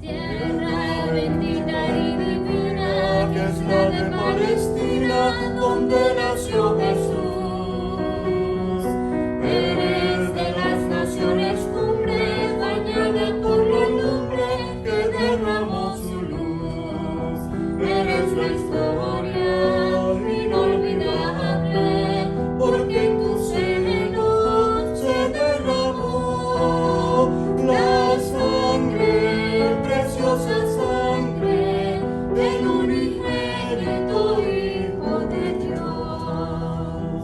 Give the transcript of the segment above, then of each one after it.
Tierra bendita y divina, que es la de Palestina, donde nació Jesús. Eres de las naciones cumbre, bañada por la lumbre que derramó su luz. Eres la historia inolvidable, porque en tu seno se derramó la sangre, preciosa sangre del unigénito Hijo de Dios.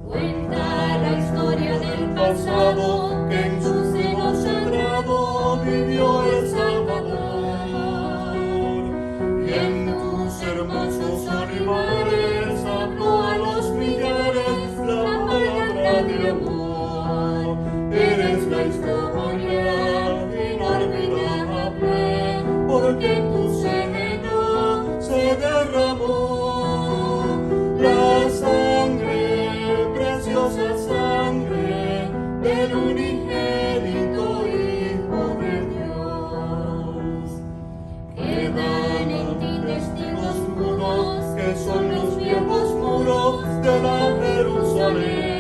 Cuenta la historia del pasado, que en su seno sagrado vivió el Salvador. Y en tus hermosos olivares habló a los millares la palabra de amor. Eres la historia inolvidable, porque en tu seno se derramó la sangre, preciosa sangre del unigénito Hijo de Dios. Quedan en ti testigos mudos, que son los viejos muros de la Jerusalén.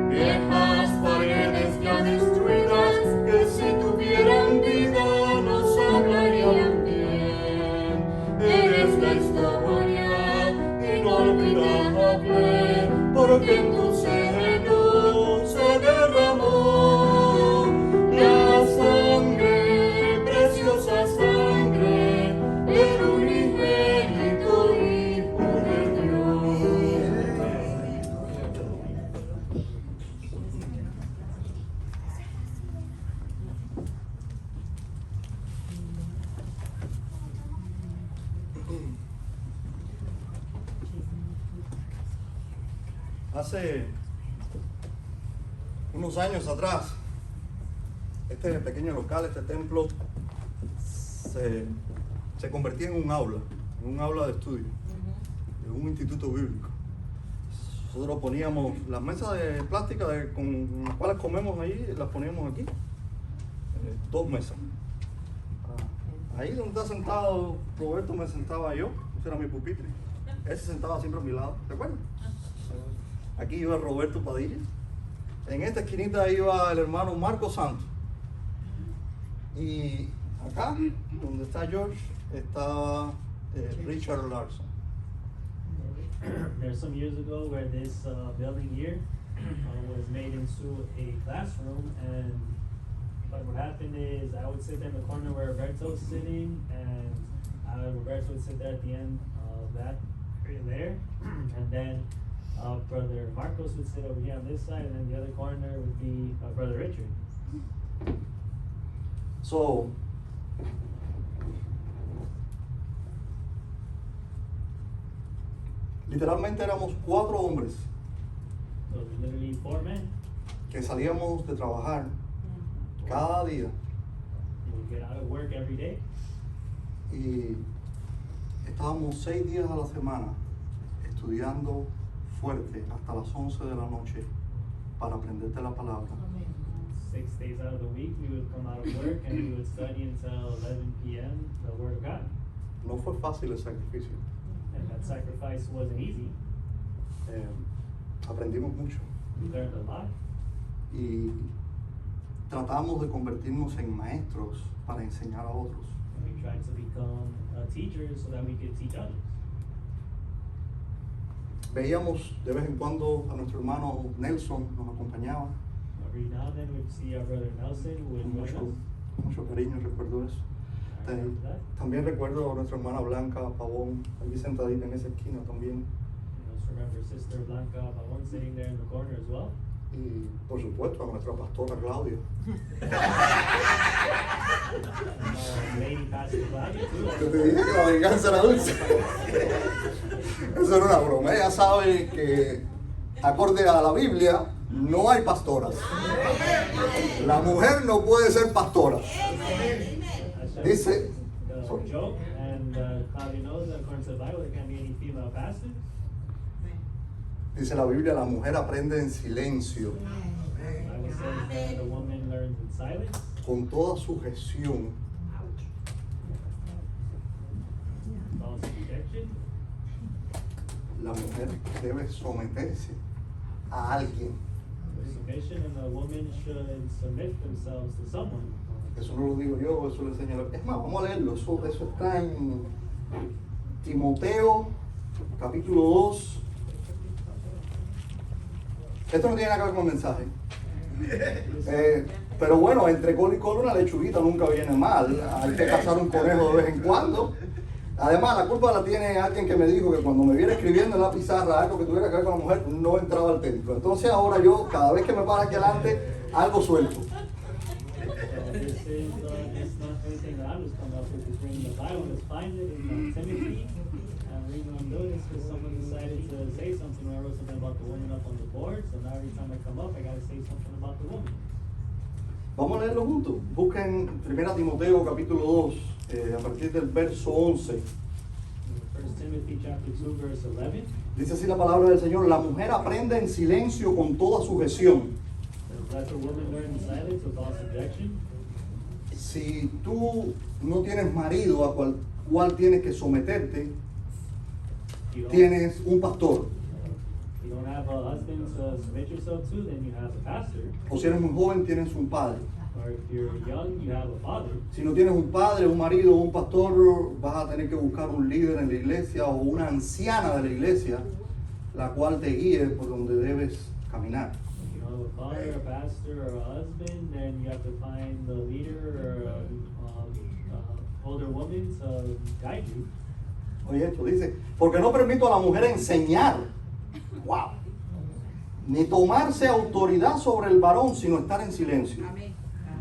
Viejas paredes ya destruidas, que si tuvieran vida nos hablarían bien. Eres la historia inolvidable, porque en tu seno se derramó la sangre, preciosa sangre del unigénito Hijo de Dios. Hace unos años atrás, este pequeño local, este templo, se convertía en un aula de estudio, en un instituto bíblico. Nosotros poníamos las mesas de plástica con las cuales comemos ahí, las poníamos aquí, 2 mesas. Ahí donde está sentado Roberto me sentaba yo, ese era mi pupitre. Él se sentaba siempre a mi lado, ¿te acuerdas? Aquí iba Roberto Padilla. En esta esquinita iba el hermano Marco Santos. Y acá, donde está George, estaba Richard Larson. There's some years ago where this building here was made into a classroom, and what happened is I would sit in the corner where Roberto was sitting, and Roberto would sit there at the end of that area there, and then Brother Marcos would sit over here on this side, and then the other corner would be Brother Richard. So, literalmente éramos 4 hombres So literally 4 men que salíamos de trabajar cada día who would get out of work every day, y estábamos 6 días a la semana estudiando fuerte hasta las 11 de la noche para aprenderte la palabra. 6 days out of the week we would come out of work and we would study until 11 p.m. the Word of God. No fue fácil el sacrificio. And that sacrifice wasn't easy. Aprendimos mucho We learned a lot. y tratamos de convertirnos en maestros para enseñar a otros. And we tried to become teachers so that we could teach others. Veíamos de vez en cuando a nuestro hermano Nelson, nos acompañaba. Every now and then we'd see our brother Nelson who would Con join us. mucho cariño recuerdo eso. I remember that. También recuerdo a nuestra hermana Blanca Pavón, allí sentadita en esa esquina también. I also remember Sister Blanca Pavon sitting there in the corner as well. Y por supuesto a nuestra pastora Claudia. Lady Pastor Claudia Yo too. te dije que la venganza era dulce. Eso era una broma. Ella sabe que, acorde a la Biblia, no hay pastoras. La mujer no puede ser pastora. Dice, The joke, and Claudia knows that according to the Bible there can't be any female pastors. Dice la Biblia, la mujer aprende en silencio, The Bible says that the woman learns in silence, con toda sujeción. with all subjection. La mujer debe someterse a alguien. With submission, and the woman should submit themselves to someone. Eso no lo digo yo, eso lo enseña. Es más, vamos a leerlo. Eso está en Timoteo, capítulo 2. Esto no tiene nada que ver con el mensaje. Pero bueno, entre col y col una lechuguita nunca viene mal. Hay que cazar un conejo de vez en cuando. Además, la culpa la tiene alguien que me dijo que cuando me viera escribiendo en la pizarra algo que tuviera que ver con la mujer, no entraba al templo. Entonces ahora yo, cada vez que me paro aquí adelante, algo suelto. This is it's not anything that I'm just coming up with. It's reading the Bible. Let's find it in Timothy. And the reason I'm doing this is because someone decided to say something when I wrote something about the woman up on the board. So now every time I come up, I got to say something about the woman. Vamos a leerlo juntos. Busquen 1 Timoteo capítulo 2, a partir del verso 11. 1 Timothy chapter 2, verse 11. Dice así la palabra del Señor: la mujer aprende en silencio con toda sujeción. Let the woman learn in silence with all subjection. Si tú no tienes marido a cual tienes que someterte, You don't, tienes un pastor. you don't have a husband to submit yourself to, then you have a pastor. O si eres muy joven, tienes un padre. Or if you're young, you have a father. Si no tienes un padre, un marido o un pastor, vas a tener que buscar un líder en la iglesia o una anciana de la iglesia, la cual te guíe por donde debes caminar. If you don't have a father, a pastor, or a husband, then you have to find the leader or older woman to guide you. Oye, esto dice, porque no permito a la mujer enseñar, wow, ni tomarse autoridad sobre el varón, sino estar en silencio. Amén.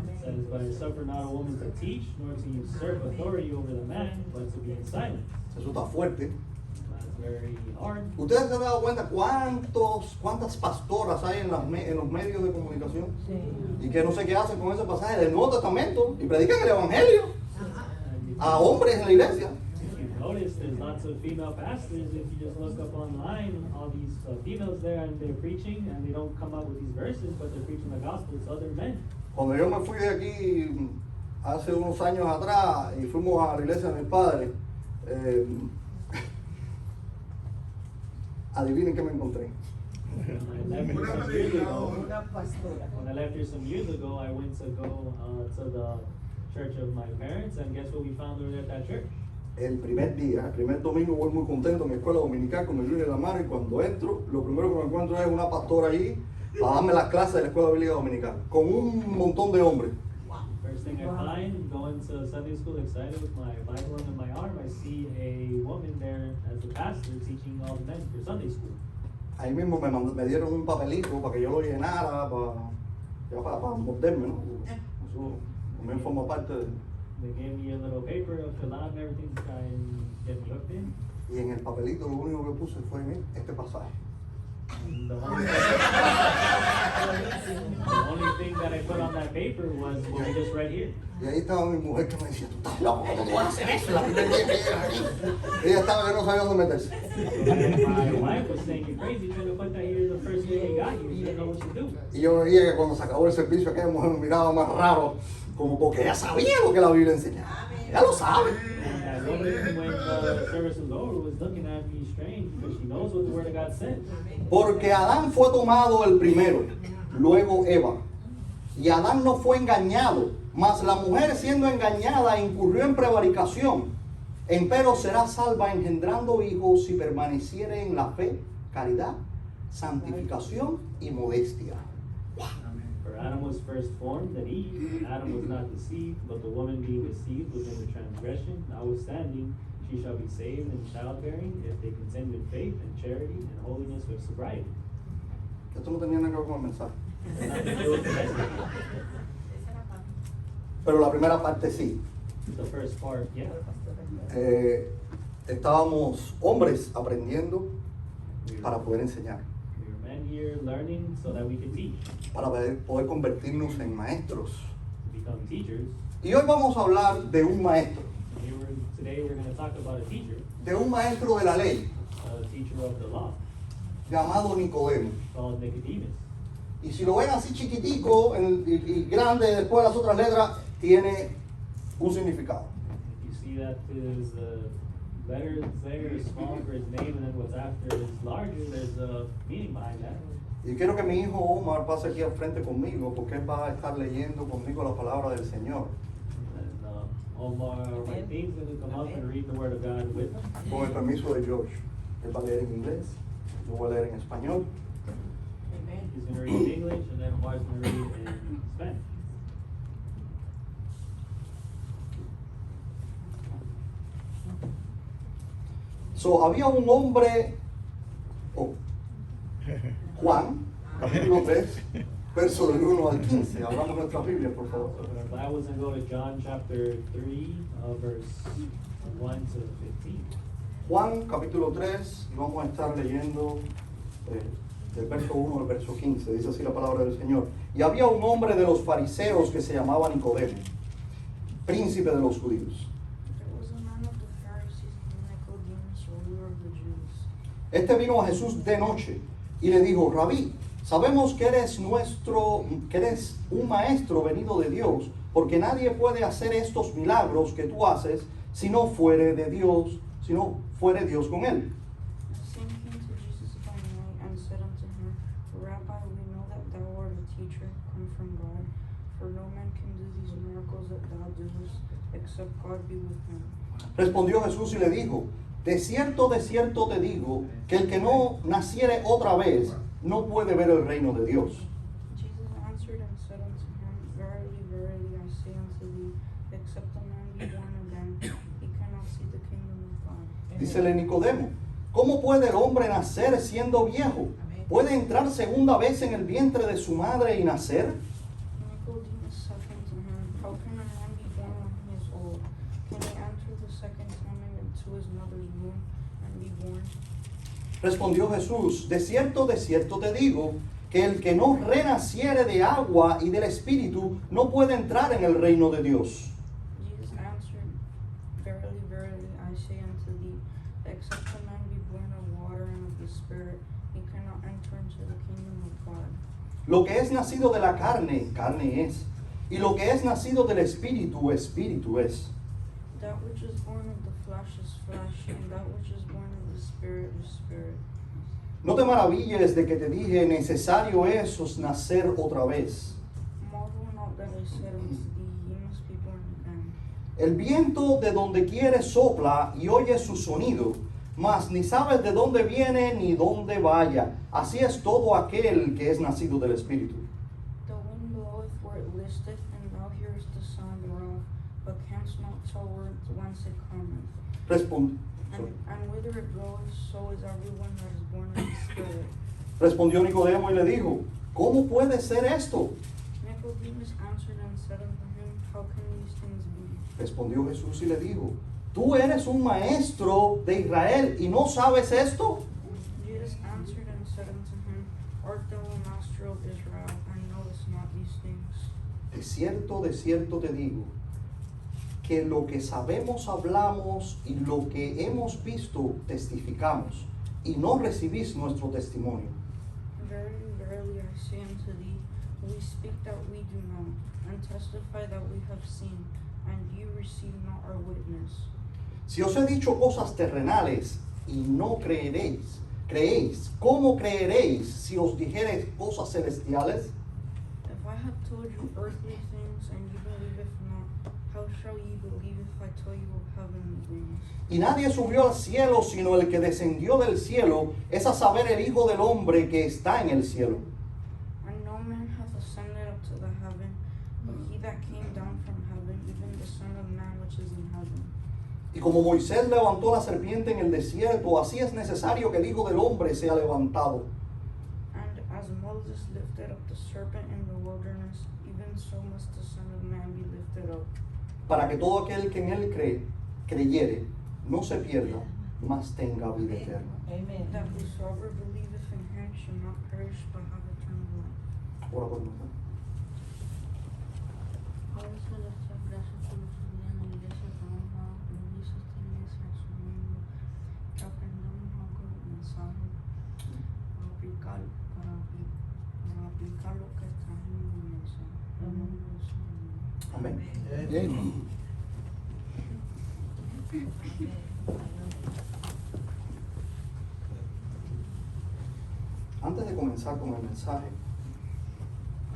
It says, but I suffer not a woman to teach, nor to usurp authority over the man, but to be in silence. Eso está fuerte. That's very hard. ¿Ustedes se han dado cuenta cuántas pastoras hay en los medios de comunicación? Y que no sé qué hacen con ese pasaje del Nuevo Testamento y predican el Evangelio And a hombres en la iglesia. if you've noticed, there's lots of female pastors. If you just look up online, all these females there, and they're preaching, and they don't come up with these verses, but they're preaching the gospel to other men. Cuando yo me fui de aquí hace unos años atrás y fuimos a la iglesia de mis padres, adivinen qué me encontré. When I left here some years ago, I went to go to the church of my parents, and guess what we found over there at that church? El primer día, el primer domingo, voy muy contento a mi escuela dominical con mi Biblia en la mano, y cuando entro, lo primero que me encuentro es una pastora allí para darme las clases de la escuela bíblica dominical, con un montón de hombres. First thing I find, going to Sunday school excited with my Bible under my arm, I see a woman there as a pastor teaching all the men for Sunday school. Ahí mismo me dieron un papelito para que yo lo llenara, para morderme, ¿no? Eso también forma parte de... They gave me a little paper to fill out and everything to try and get me hooked in. Y en el papelito lo único que puse fue este pasaje. And the only thing that I put on that paper was what we just read here. Y ahí estaba mi mujer que me decía, tú estás loco, ¿cómo tú vas a hacer eso? La primera día que llegas aquí. Ella estaba que no sabía dónde meterse. So my wife was saying, you're crazy trying to put that here the first day you got here. You didn't know what to do. Y yo veía que cuando se acabó el servicio, aquella mujer me miraba más raro, como porque ella sabía lo que la Biblia enseñaba. Ella lo sabe. And that woman, when the service was over, was looking at me strange because she knows what the Word of God says. Porque Adán fue tomado el primero, luego Eva. Y Adán no fue engañado, mas la mujer siendo engañada incurrió en prevaricación. Empero será salva engendrando hijos si permaneciere en la fe, caridad, santificación y modestia. For Adam was first formed, then Eve. And Adam was not deceived, but the woman being deceived was in the transgression. Notwithstanding, she shall be saved in childbearing if they contend in faith and charity and holiness with sobriety. Esto no tenía nada que ver con el mensaje. It's not to do with the message. Pero la primera parte sí. The first part, yeah. Estábamos hombres aprendiendo para poder enseñar, We were men here learning so that we could teach, para poder convertirnos en maestros. to become teachers. Y hoy vamos a hablar de un maestro, Today we're going to talk about a teacher de un maestro de la ley. of the law. llamado Nicodemo. called Nicodemus. Y si lo ven así chiquitico y grande después de las otras letras, tiene un significado. You see that his letter there is small for his name, and then what's after is larger. There's a meaning behind that. Y quiero que mi hijo Omar pase aquí al frente conmigo, porque él va a estar leyendo conmigo la palabra del Señor. And Omar, my team's going to come up and read the Word of God with him. Con el permiso de George. Él va a leer en inglés, yo voy a leer en español. He's going to read in English, and then Omar's going to read in Spanish. So, había un hombre, Juan, capítulo 3, verso del 1 al 15. Hablamos nuestra Biblia, por favor. So in our Bibles, and go to John chapter 3, verse 1 to 15. Juan, capítulo 3, y vamos a estar leyendo del verso 1 al verso 15. Dice así la palabra del Señor. Y había un hombre de los fariseos que se llamaba Nicodemo, príncipe de los judíos. There was a man of the Pharisees named Nicodemus, ruler of the Jews. Este vino a Jesús de noche y le dijo: Rabí, sabemos que eres un maestro venido de Dios, porque nadie puede hacer estos milagros que tú haces si no fuere de Dios, si no fuere Dios con él. The same came to Jesus by night and said unto him, Rabbi, we know that thou art a teacher come from God, for no man can do these miracles that thou doest, except God be with him. Respondió Jesús y le dijo: de cierto te digo, que el que no naciere otra vez no puede ver el reino de Dios. Jesus answered and said unto him, Verily, verily, I say unto thee, except a man be born again, he cannot see the kingdom of God. Dícele Nicodemo: ¿cómo puede el hombre nacer siendo viejo? ¿Puede entrar segunda vez en el vientre de su madre y nacer? Nicodemus said unto him, How can a man be born when he is old? Can he enter the second time into his mother's womb and be born? Respondió Jesús: de cierto te digo, que el que no renaciere de agua y del Espíritu no puede entrar en el reino de Dios. Jesus answered, Verily, verily, I say unto thee, except a man be born of water and of the Spirit, he cannot enter into the kingdom of God. Lo que es nacido de la carne, carne es, y lo que es nacido del Espíritu, Espíritu es. That which is born of the flesh is flesh, and that which is born of the Spirit is spirit. No te maravilles de que te dije: necesario es nacer otra vez. Marvel not that I said unto thee, ye must be born again. El viento de donde quiere sopla y oyes su sonido, mas ni sabes de dónde viene ni dónde vaya. Así es todo aquel que es nacido del Espíritu. The wind bloweth where it listeth, and thou hearest the sound thereof, but canst not tell whence it cometh. And whither it goeth, so is everyone that is born of the Spirit. Respondió Nicodemo y le dijo: ¿cómo puede ser esto? Nicodemus answered and said unto him, How can these things be? Respondió Jesús y le dijo: ¿tú eres un maestro de Israel y no sabes esto? Jesus answered and said unto him, Art thou a master of Israel, and knowest not these things? De cierto te digo, que lo que sabemos hablamos y lo que hemos visto testificamos, y no recibís nuestro testimonio. Verily, verily, I say unto thee, we speak that we do know, and testify that we have seen, and you receive not our witness. Si os he dicho cosas terrenales y no creéis, ¿cómo creeréis si os dijere cosas celestiales? If I have told you earthly things, and you believeth not, how shall ye believe if I tell you of heavenly things? Y nadie subió al cielo sino el que descendió del cielo, es a saber, el Hijo del Hombre que está en el cielo. And no man hath ascended up to the heaven, but he that came down from heaven, even the Son of Man which is in heaven. Y como Moisés levantó la serpiente en el desierto, así es necesario que el Hijo del Hombre sea levantado. And as Moses lifted up the serpent in the wilderness, even so must the Son of Man be lifted up, Para que todo aquel que en él creyere, no se pierda, mas tenga vida eterna. Amen. that whosoever believeth in him shall not perish but have eternal life. Ora por nosotros. Padre celestial, gracias por nuestro día en la iglesia, trabajo, bendice esta iglesia en su nombre, que aprendamos algo del mensaje. God. para aplicar lo que está en el mensaje. Amén. Bien. Antes de comenzar con el mensaje,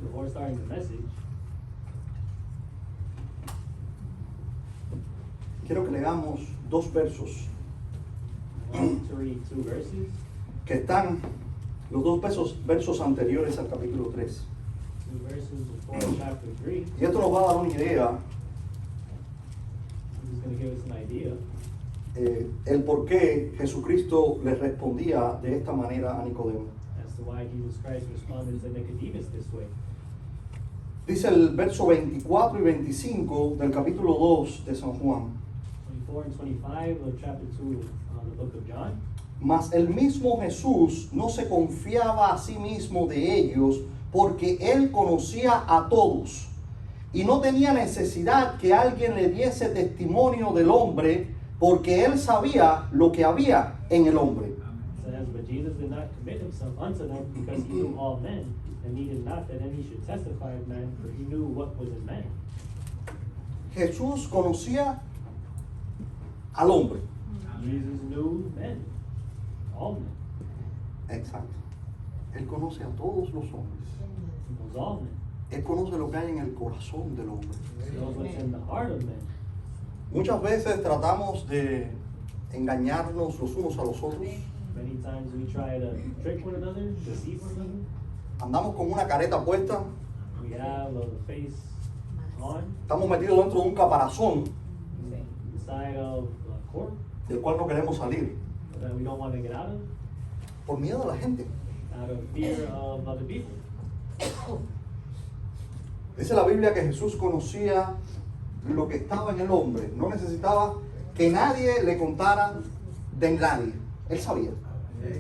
Before starting the message, quiero que leamos dos versos I want to read 2 verses. que están, los dos versos anteriores al capítulo 3. 2 verses before chapter 3. Y esto nos va a dar una idea, This is going to give us an idea el por qué Jesucristo le respondía de esta manera a Nicodemo. as to why Jesus Christ responded to Nicodemus this way. Dice el verso 24 y 25 del capítulo 2 de San Juan. 24 and 25 of chapter 2 of the book of John. Mas el mismo Jesús no se confiaba a sí mismo de ellos, porque él conocía a todos y no tenía necesidad que alguien le diese testimonio del hombre, porque él sabía lo que había en el hombre. It says, but Jesus did not commit himself unto them, because he knew all men, and needed not that any should testify of men, for he knew what was in men. Jesús conocía al hombre. Jesus knew men, all men. Exacto. Él conoce a todos los hombres. He knows all men. Él conoce lo que hay en el corazón del hombre. He knows what's in the heart of men. Muchas veces tratamos de engañarnos los unos a los otros. Many times we try to trick one another, deceive one another. Andamos con una careta puesta. We have a face on, Estamos metidos dentro de un caparazón inside of a court del cual no queremos salir. that we don't want to get out of, Por miedo a la gente. out of fear of other people. Dice la Biblia que Jesús conocía lo que estaba en el hombre. No necesitaba que nadie le contara de nadie. Él sabía.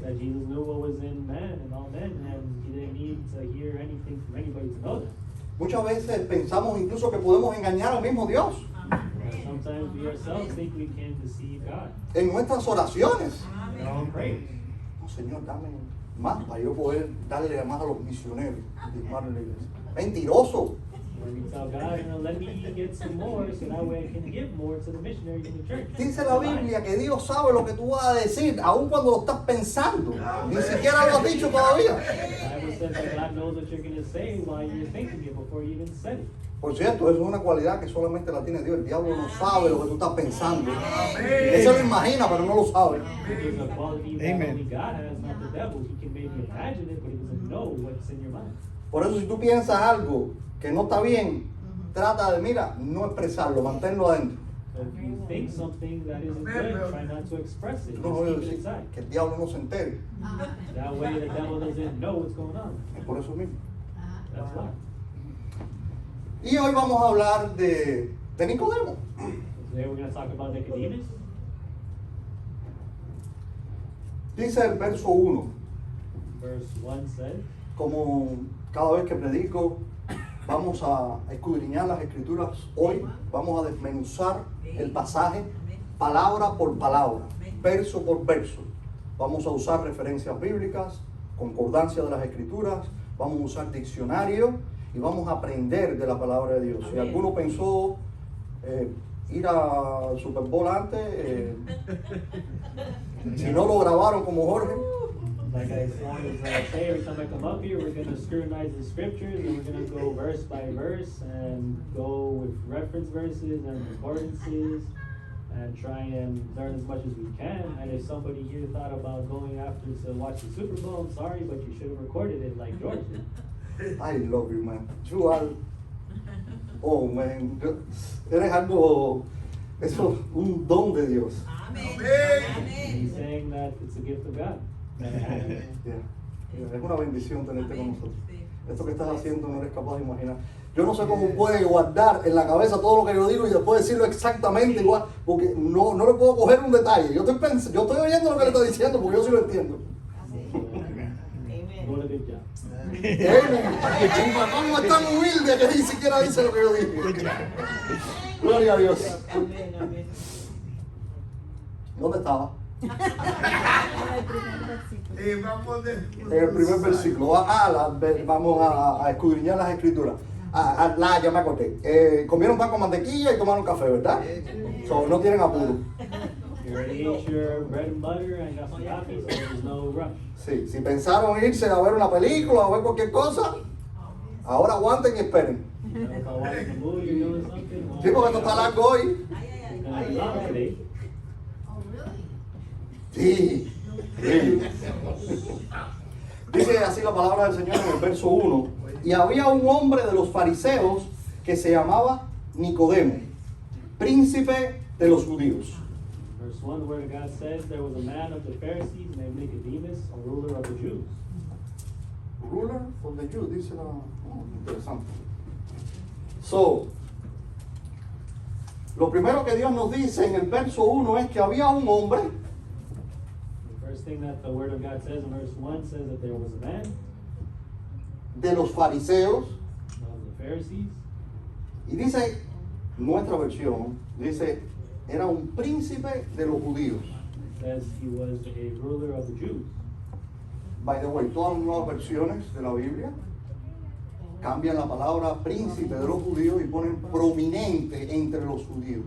That Jesus knew what was in man and all men, and he didn't need to hear anything from anybody to know that. Muchas veces pensamos incluso que podemos engañar al mismo Dios And sometimes we ourselves think we can deceive God en nuestras oraciones. in our own praise. No, Señor, dame más para yo poder darle más a los misioneros. diezmar en la iglesia. Mentiroso. When we tell God, let me get some more so that way I can give more to the missionaries in the church. Dice la Biblia que Dios sabe lo que tú vas a decir, aun cuando lo estás pensando. Ni siquiera lo has dicho todavía. The Bible says that God knows what you're going to say while you're thinking it before you even said it. Por cierto, eso es una cualidad que solamente la tiene Dios. El diablo no sabe lo que tú estás pensando. Él se lo imagina, pero no lo sabe. There's a quality that Amen. only God has, not the devil. He can maybe imagine it, but he doesn't know what's in your mind. Por eso si tú piensas algo que no está bien, trata de, mira, no expresarlo, manténlo adentro. So if you think something that isn't good, try not to express it. No voy a Just keep it decir inside. que el diablo no se entere. That way the devil doesn't know what's going on. Es por eso mismo. That's why. Y hoy vamos a hablar de Nicodemo. Today we're going to talk about Nicodemus. Dice el verso 1, Verse 1 says, como cada vez que predico, vamos a escudriñar las escrituras hoy, vamos a desmenuzar el pasaje palabra por palabra, verso por verso. Vamos a usar referencias bíblicas, concordancia de las escrituras, vamos a usar diccionario y vamos a aprender de la palabra de Dios. Si alguno pensó ir al Super Bowl antes, si no lo grabaron como Jorge, like I always say, every time I come up here, we're going to scrutinize the scriptures and we're going to go verse by verse and go with reference verses and concordances and try and learn as much as we can. And if somebody here thought about going after to watch the Super Bowl, I'm sorry, but you should have recorded it like George did. I love you, man. You are, oh man, eres algo, eso, un don de Dios. And he's saying that it's a gift of God. Yeah. Es una bendición tenerte con nosotros. Esto que estás haciendo no eres capaz de imaginar. Yo no sé cómo puedes guardar en la cabeza todo lo que yo digo y después decirlo exactamente igual, porque no le puedo coger un detalle. Yo estoy oyendo lo que le está diciendo porque yo sí lo entiendo. Doing a good job. Mi mamá es tan humilde que ni siquiera dice lo que yo dije. Gloria a Dios. ¿Dónde estaba? En el primer versículo. Vamos a escudriñar las escrituras. Ya me acordé. Comieron pan con mantequilla y tomaron café, ¿verdad? So, no tienen apuro. You already ate your bread and butter and got some coffee, so there's no rush. Sí, si pensaron irse a ver una película o ver cualquier cosa, ahora aguanten y esperen. You know, if I watch the movie, you're doing something. Well, Sí, porque esto está largo hoy. it's gonna be long today. Sí. Sí. Dice así la palabra del Señor en el verso 1. Y había un hombre de los fariseos que se llamaba Nicodemo, príncipe de los judíos. Verse 1, the word of God says, there was a man of the Pharisees named Nicodemus, a ruler of the Jews. Ruler of the Jews, dice la... interesante. So, lo primero que Dios nos dice en el verso 1 es que había un hombre The first thing that the word of God says in verse 1 says that there was a man de los fariseos, of the Pharisees, y dice, nuestra versión, dice, era un príncipe de los judíos. it says he was a ruler of the Jews. By the way, todas las nuevas versiones de la Biblia cambian la palabra príncipe de los judíos y ponen prominente entre los judíos.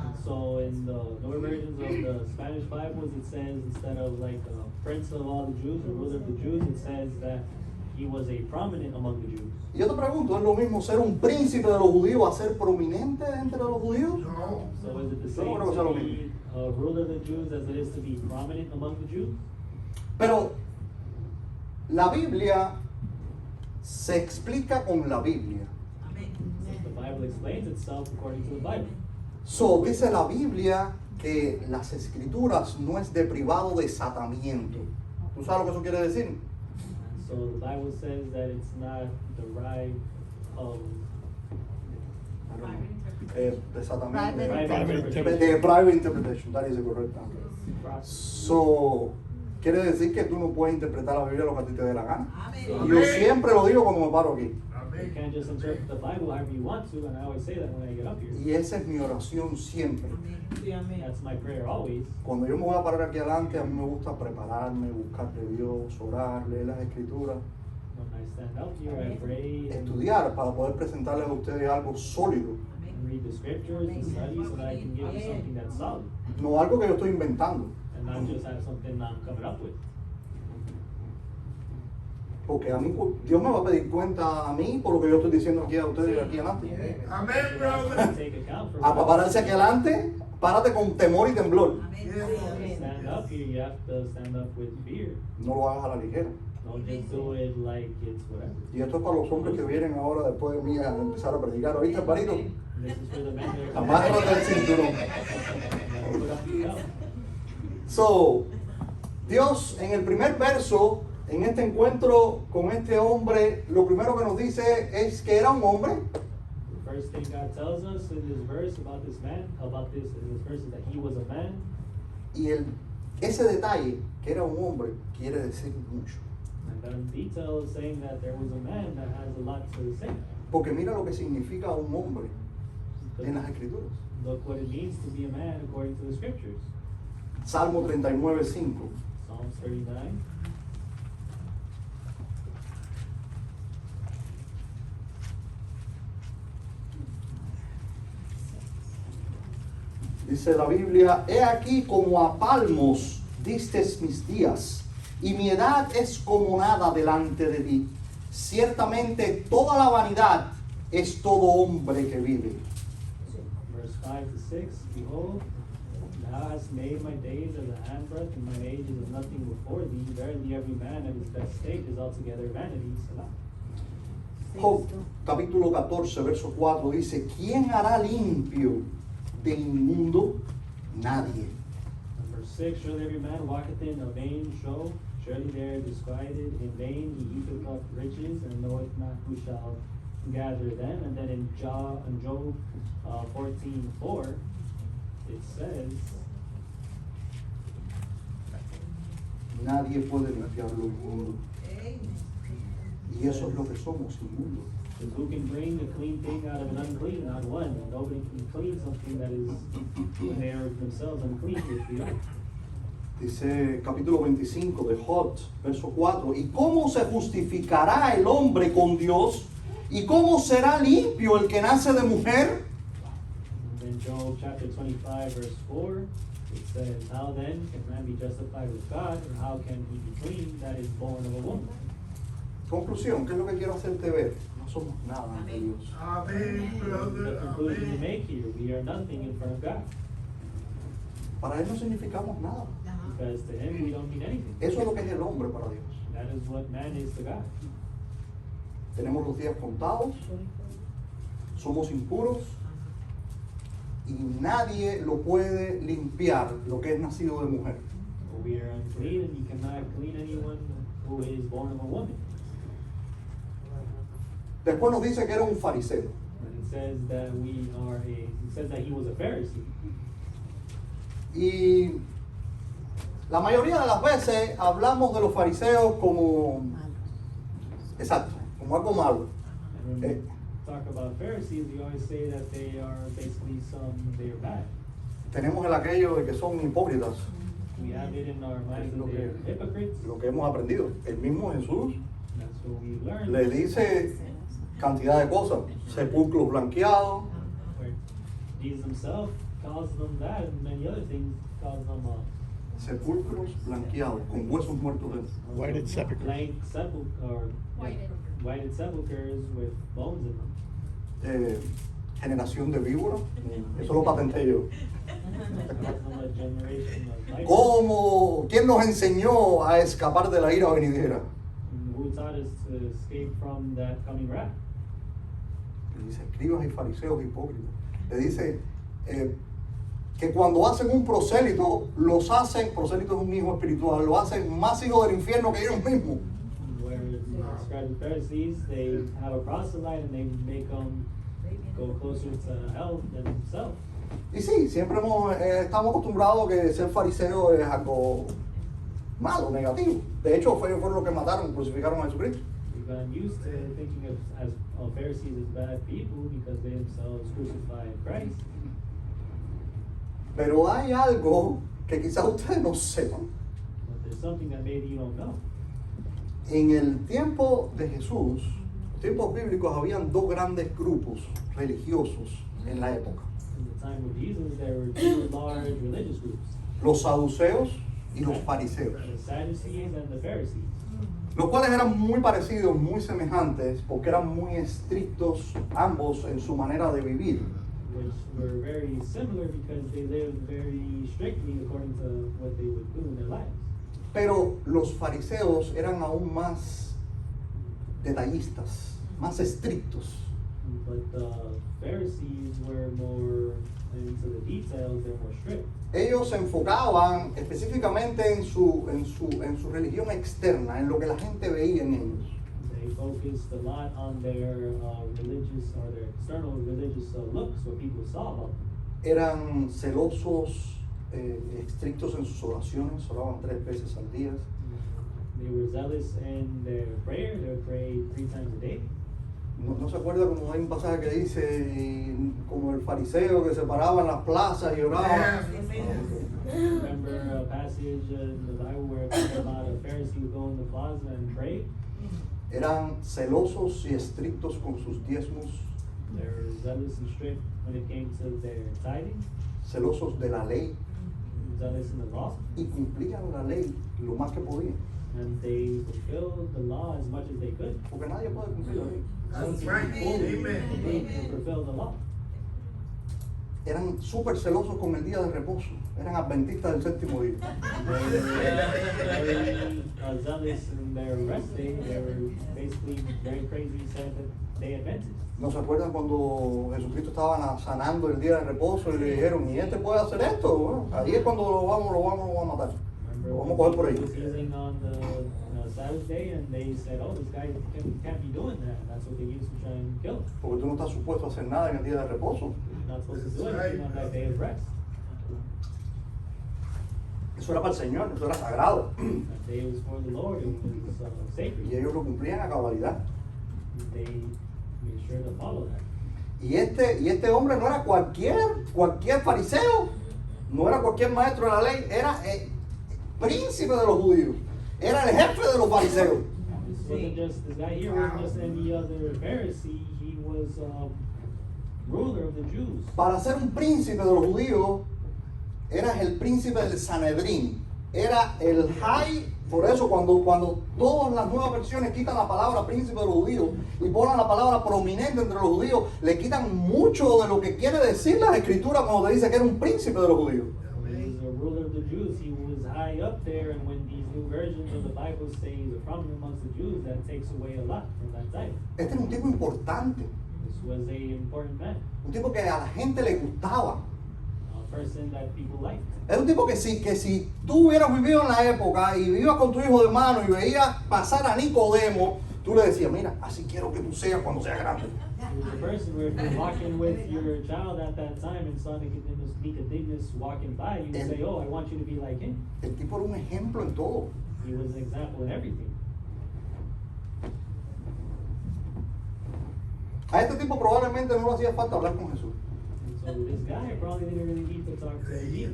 And so in the newer versions of the Spanish Bibles, it says instead of like a prince of all the Jews, a ruler of the Jews, it says that he was a prominent among the Jews. Y yo te pregunto, ¿es lo mismo ser un príncipe de los judíos a ser prominente entre los judíos? So is it the Yo same no creo que sea lo to mismo. be a ruler of the Jews as it is to be prominent among the Jews? Pero la Biblia se explica con la Biblia. The Bible explains itself according to the Bible. So, dice la Biblia que las escrituras no es de privado desatamiento. ¿Tú sabes lo que eso quiere decir? And so the Bible says that it's not derived of Desatamiento. Private interpretation. De private interpretation, that is the correct answer. So, quiere decir que tú no puedes interpretar la Biblia lo que a ti te dé la gana. Y yo siempre lo digo cuando me paro aquí. You can't just interpret the Bible however you want to, and I always say that when I get up here. Y esa es mi oración siempre. That's my prayer always. Cuando yo me voy a parar aquí adelante, a mí me gusta prepararme, buscar de Dios, orar, leer las escrituras, When I stand up here, I pray and estudiar para poder presentarles a ustedes algo sólido. read the scriptures and study so that I can give you something that's solid, No algo que yo estoy inventando. and not just have something I'm coming up with. Porque a mí, Dios me va a pedir cuenta a mí por lo que yo estoy diciendo aquí a ustedes aquí adelante. Take account for A para what pararse aquí adelante, párate con temor y temblor. stand up here, you have to stand up with fear. No lo hagas a la ligera. Don't just do it like it's whatever. Y esto es para los hombres que vienen ahora después de mí a empezar a predicar. ¿Oíste, Parito? This is for the men that are Amárrate el cinturón. put up your belt. So, Dios en el primer verso, en este encuentro con este hombre, lo primero que nos dice es que era un hombre The first thing God tells us in this verse about this man, in this verse is that he was a man. y ese detalle, que era un hombre, quiere decir mucho. And that detail is saying that there was a man that has a lot to say. Porque mira lo que significa un hombre en las escrituras. Look what it means to be a man according to the scriptures. Salmo 39:5. Psalms 39. Dice la Biblia, he aquí como a palmos distes mis días, y mi edad es como nada delante de ti. Ciertamente toda la vanidad es todo hombre que vive. Verse 5 to 6. Behold, thou hast made my days as a handbreadth, and my age is as nothing before thee. Verily every man at his best state is altogether vanity. Selah. Job, capítulo 14, verso 4, dice, ¿quién hará limpio de inmundo? Nadie. And verse 6, surely every man walketh in a vain show, surely they are disquieted in vain, he eateth up riches, and knoweth not who shall gather them. And then in Job 14:4, it says, Nadie puede limpiar lo inmundo. Y eso es lo que somos, inmundo. "Because who can bring a clean thing out of an unclean? Not one. And nobody can clean something that is, when they are themselves unclean with the earth." Dice capítulo 25 de Job, verso 4. ¿Y cómo se justificará el hombre con Dios? ¿Y cómo será limpio el que nace de mujer? And then Job chapter 25 verse 4, it says, how then can man be justified with God, or how can he be clean that is born of a woman? Conclusión, ¿qué es lo que quiero hacerte ver? No somos nada ante Dios. Amén, The brother. conclusion to Amén. make here, we are nothing in front of God, Para Él no significamos nada. because to him we don't mean anything. Eso es lo que es el hombre para Dios. That is what man is to God. Tenemos los días contados, somos impuros y nadie lo puede limpiar lo que es nacido de mujer. We are unclean, and you cannot clean anyone who is born of a woman. Después nos dice que era un fariseo. And it says that it says that he was a Pharisee. Y la mayoría de las veces hablamos de los fariseos como, exacto, como algo malo. And when we talk about Pharisees, we always say that they are basically they are bad. Tenemos el aquello de que son hipócritas, We have it in our minds Lo that que- they're hypocrites. lo que hemos aprendido. El mismo Jesús That's what we've learned. le dice cantidad de cosas, sepulcros blanqueados, Where Jesus himself calls them that, and many other things calls them sepulcros blanqueados, con huesos muertos dentro. Whited sepulchres. Whited sepulchres with bones in them. Generación de víboras, eso lo patenté yo. Calls them a generation of vipers. ¿Cómo? ¿Quién nos enseñó a escapar de la ira venidera? And who taught us to escape from that coming wrath? Le dice, escribas y fariseos hipócritas. Le dice que cuando hacen un prosélito, prosélito es un hijo espiritual, lo hacen más hijos del infierno que ellos mismos. Where the scribes and Pharisees, they have a proselyte and they make them go closer to hell than themselves. Y sí, siempre estamos acostumbrados a que ser fariseo es algo malo, negativo. De hecho, fue lo que mataron, crucificaron a Jesucristo. We've gotten used to thinking of Pharisees as bad people because they themselves crucified Christ. Pero hay algo que quizás ustedes no sepan. But there's something that maybe you don't know. En el tiempo de Jesús, los tiempos bíblicos, habían dos grandes grupos religiosos en la época. In the time of Jesus, there were two large religious groups, Los saduceos y los fariseos, the Sadducees and the Pharisees, los cuales eran muy parecidos, muy semejantes, porque eran muy estrictos ambos en su manera de vivir. which were very similar because they lived very strictly according to what they would do in their lives. Pero los fariseos eran aún más detallistas, más estrictos. But the Pharisees were more into the details, they're more strict. Ellos se enfocaban específicamente en su religión externa, en lo que la gente veía en ellos. They focused a lot on their religious or their external religious looks, what people saw about them. Eran celosos, estrictos en sus oraciones, oraban 3 veces al día. They were zealous in their prayer, they would pray 3 times a day. No se acuerda como hay un pasaje que dice, como el fariseo que se paraba en las plazas y oraba. Remember a passage in the Bible where it talks about a Pharisee would go in the plaza and pray? Eran celosos y estrictos con sus diezmos, They were zealous and strict when it came to their tithing, celosos de la ley zealous in the law, y cumplían la ley lo más que podían, and they fulfilled the law as much as they could. porque nadie puede cumplir la ley. That's right. Amen. They fulfilled the law. Eran súper celosos con el día de reposo, eran adventistas del séptimo día. They were very zealous in their rest day. They were basically very crazy Seventh Day Adventists. ¿No se acuerdan cuando Jesucristo estaba sanando el día de reposo y le dijeron, ¿y este puede hacer esto? Bueno, ahí es cuando lo vamos a matar. Remember Lo vamos a coger por when ahí. he was healing on the Sabbath day, and they said, "Oh, this guy can't be doing that." And that's what they used to try and kill him. Porque tú no estás supuesto a hacer nada en el día de reposo. You're not supposed to do anything on that day of rest. Eso era para el Señor, eso era sagrado. That day was for the Lord. It was sacred. Y ellos lo cumplían a cabalidad. They made sure to follow that. Y este hombre no era cualquier fariseo, no era cualquier maestro de la ley, era príncipe de los judíos. Era el jefe de los fariseos. This wasn't just, this guy here wasn't just any other Pharisee, he was ruler of the Jews. Para ser un príncipe de los judíos, eras el príncipe del Sanedrín. Era el high. Por eso cuando todas las nuevas versiones quitan la palabra príncipe de los judíos y ponen la palabra prominente entre los judíos, le quitan mucho de lo que quiere decir las escrituras cuando te dice que era un príncipe de los judíos. He was a ruler of the Jews, he was high up there, and when these new versions of the Bible say he's a prominent amongst the Jews, that takes away a lot from that title. Este era un tipo importante, This was a important man, un tipo que a la gente le gustaba. a person that people liked. Es un tipo que si tú hubieras vivido en la época y vivas con tu hijo de mano y veías pasar a Nicodemo, tú le decías, mira, así quiero que tú seas cuando seas grande. He was a person where if you're walking with your child at that time and saw Nicodemus walking by, you would say, oh, I want you to be like him. El tipo era un ejemplo en todo. He was an example in everything. A este tipo probablemente no le hacía falta hablar con Jesús. And so this guy probably didn't really need to talk to Jesus.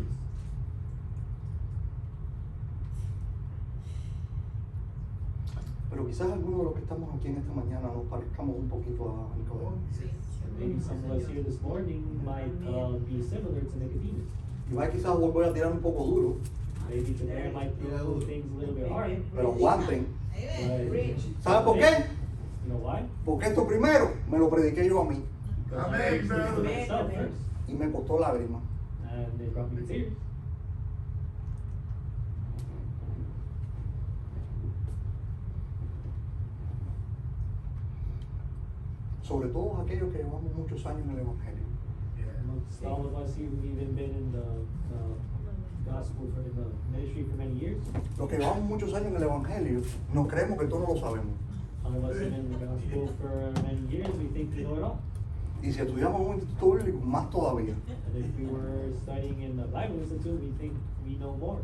Pero quizás algunos de los que estamos aquí en esta mañana nos parezcamos un poquito a Nicodemo. Maybe some of us here this morning might be similar to Nicodemus. Igual quizás voy a tirar un poco duro, Maybe today I might throw things a little bit hard. pero aguanten. But ¿Saben por qué? you know why? Porque esto primero me lo prediqué yo a mí Because I Amen, preached this to brother. myself first, y me costó lágrimas. and it brought me to tears. Sobre todo aquellos que llevamos muchos años en el Evangelio. Amongst all of us here who've even been in the gospel in the ministry for many years, Los que llevamos muchos años en el Evangelio, nos creemos que todo no lo sabemos. all of us have been in the gospel for many years, we think we know it all. Y si estudiamos en un instituto bíblico, más todavía. And if we were studying in the Bible Institute, we think we know more.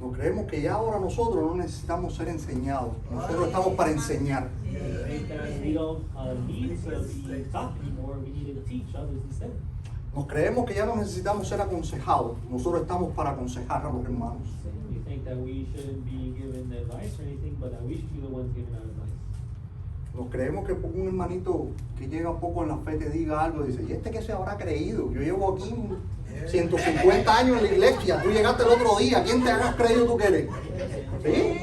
Nos creemos que ya ahora nosotros no necesitamos ser enseñados. Nosotros estamos para enseñar. We think that we don't need to be taught anymore, we need to teach others instead. Nos creemos que ya no necesitamos ser aconsejados. Nosotros estamos para aconsejar a los hermanos. We think that we shouldn't be given advice or anything, but that we should be the ones giving our advice. Nos creemos que por un hermanito que llega un poco en la fe te diga algo, dice, ¿y este qué se habrá creído? Yo llevo aquí 150 años en la iglesia, tú llegaste el otro día, ¿quién te habrás creído tú que eres? ¿Sí?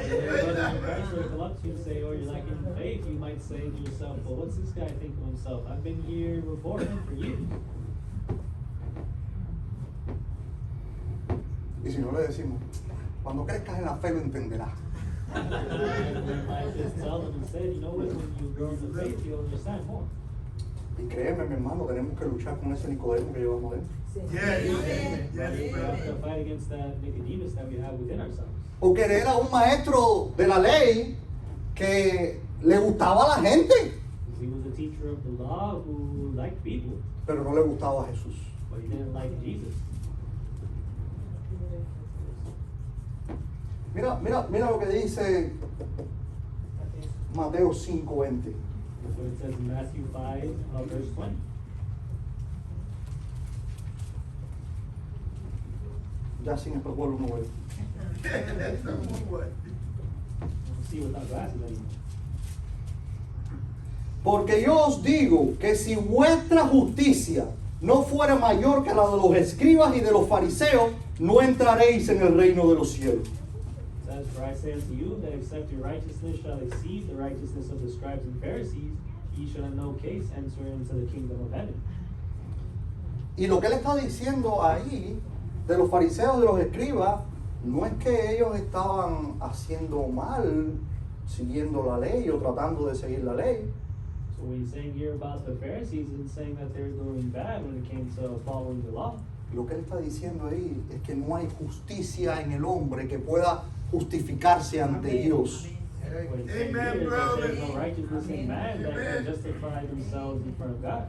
Christ will come up to you and say, oh, you're lacking in faith, you might say to yourself, well, what's this guy think of himself? I've been here before him for years. Y si no le decimos, cuando crezcas en la fe lo entenderás. We might just tell them instead, you know what, when you grow in the faith, you'll understand more. Y créeme, mi hermano, tenemos que luchar con ese Nicodemo que llevamos dentro. Yes. We Yes, have brother. to fight against that Nicodemus that we have within ourselves. Porque él era un maestro de la ley que le gustaba a la gente, He was a teacher of the law who liked people, pero no le gustaba a Jesús. but he didn't like Jesus. Mira lo que dice Mateo 5:20. That's what it says in Matthew 5, verse 20. Ya sin espejuelos no veo. We'll see without glasses anymore. Porque yo os digo que si vuestra justicia no fuera mayor que la de los escribas y de los fariseos, no entraréis en el reino de los cielos. It says, for I say unto you, that except your righteousness shall exceed the righteousness of the scribes and Pharisees, ye shall in no case enter into the kingdom of heaven. Y lo que él está diciendo ahí de los fariseos y de los escribas, no es que ellos estaban haciendo mal, siguiendo la ley o tratando de seguir la ley. So what he's saying here about the Pharisees isn't saying that they're doing bad when it came to following the law. Lo que él está diciendo ahí es que no hay justicia en el hombre que pueda justificarse ante Dios. What he's saying Amen, here is that brother. there's no righteousness in man that can justify themselves in front of God.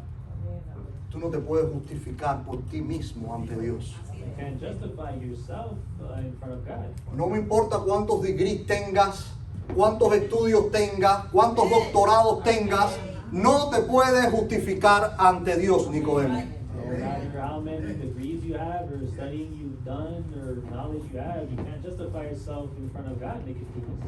Tú no te puedes justificar por ti mismo ante Dios. You can't justify yourself in front of God. No me importa cuántos degrees tengas, cuántos estudios tengas, cuántos doctorados tengas, no te puedes justificar ante Dios, Nicodemo. No matter how many degrees you have or studying you've done or knowledge you have, you can't justify yourself in front of God, Nicodemus.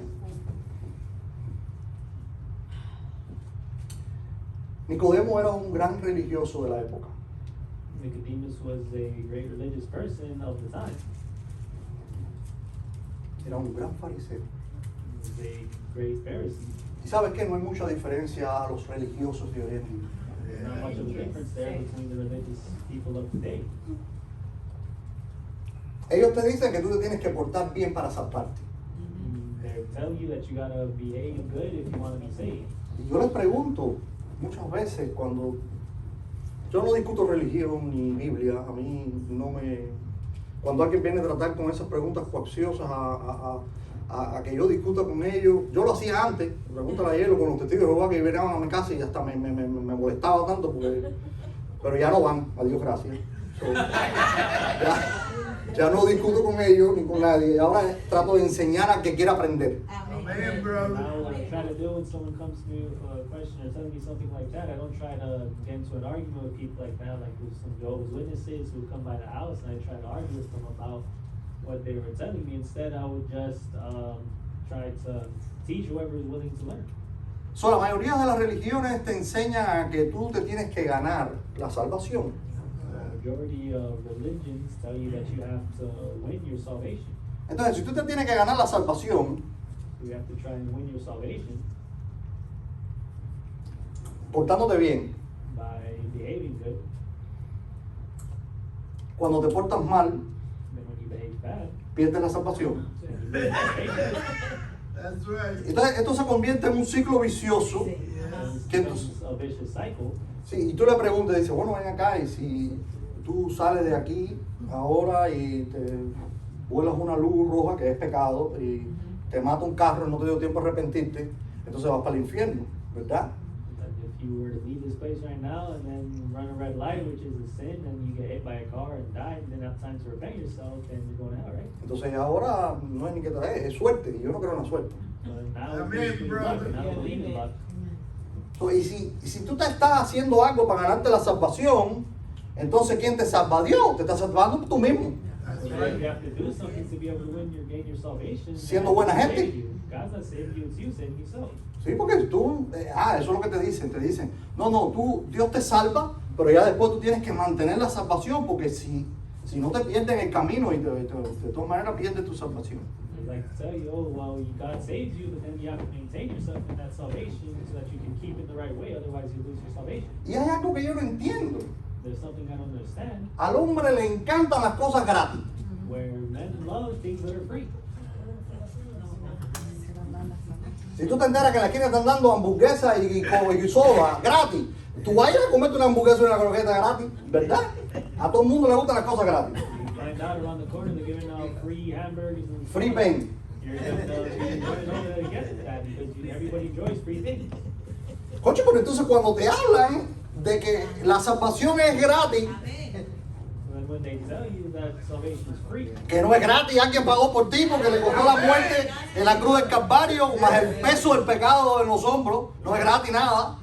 Nicodemo era un gran religioso de la época. Nicodemus was a great religious person of the time. Era un gran fariseo. He was a great Pharisee. Y sabes que no hay mucha diferencia a los religiosos de hoy en día. There's not much of a difference there between the religious people of today. Ellos te dicen que tú te tienes que portar bien para salvarte. They tell you that you gotta behave good if you want to be saved. Y yo les pregunto muchas veces cuando yo no discuto religión ni Biblia, a mí no me... Cuando alguien viene a tratar con esas preguntas coacciosas a que yo discuta con ellos, yo lo hacía antes, pregúntale a Hielo con los testigos de Jehová que venían a mi casa y hasta me molestaba tanto, pero ya no van, a Dios gracias. So, ya no discuto con ellos ni con nadie, ahora trato de enseñar al que quiera aprender. Amen, brother. Now, what I try to do when someone comes to me with a question or telling me something like that, I don't try to get into an argument with people like that, like with some Jehovah's Witnesses who come by the house and I try to argue with them about what they were telling me. Instead, I would just try to teach whoever is willing to learn. So, la mayoría de las religiones te enseñan a que tú te tienes que ganar la salvación. The majority of religions tell you that you have to win your salvation. Entonces, si tú te tienes que ganar la salvación, You have to try and win your salvation portándote bien, by behaving good. cuando te portas mal, Then when you behave bad, pierdes la salvación. then you lose your salvation. That's right. Entonces, esto se convierte en un ciclo vicioso. And it Que becomes a vicious cycle. Sí, y tú le preguntas, dices, bueno, ven acá, y si tú sales de aquí ahora y te vuelas una luz roja, que es pecado, y te mata un carro y no te dio tiempo a arrepentirte, entonces vas para el infierno, ¿verdad? That if you were to leave this place right now and then run a red light, which is a sin, and you get hit by a car and die, and then have time to repent yourself, then you're going to hell, right? Entonces ahora no es ni que traer, es suerte, y yo no creo en la suerte. But now Amen, it's basically luck, brother. and I don't believe in luck. So, y si tú te estás haciendo algo para ganarte la salvación, entonces ¿quién te salva? Dios, te está salvando tú mismo. That's So if right. you have to do something to be able to gain your salvation. Siendo then buena God's gente. saved you. God's not saving you, it's you saving yourself. Sí, porque tú, eso es lo que te dicen, no, Dios te salva, pero ya después tú tienes que mantener la salvación, porque si no te pierdes en el camino y de todas maneras pierdes tu salvación. They like to tell you, oh, well, God saves you, but then you have to maintain yourself in that salvation so that you can keep it the right way, otherwise you lose your salvation. Y hay algo que yo no entiendo. There's something I don't understand, Al hombre le encantan las cosas gratis. where men love things that are free. Si tú te enteras que en la esquina están dando hamburguesas y soda gratis, tú vayas a comerte una hamburguesa y una croqueta gratis, ¿verdad? A todo el mundo le gustan las cosas gratis. You find out around the corner they're giving out free hamburgers and Free stuff. pain. You're going to get that because everybody enjoys free things. Coche, pero entonces cuando te hablan de que la salvación es gratis, And when they tell you that salvation is free, que no es gratis, alguien pagó por ti porque le costó la muerte en la cruz del Calvario, más el peso del pecado en los hombros, no es gratis nada,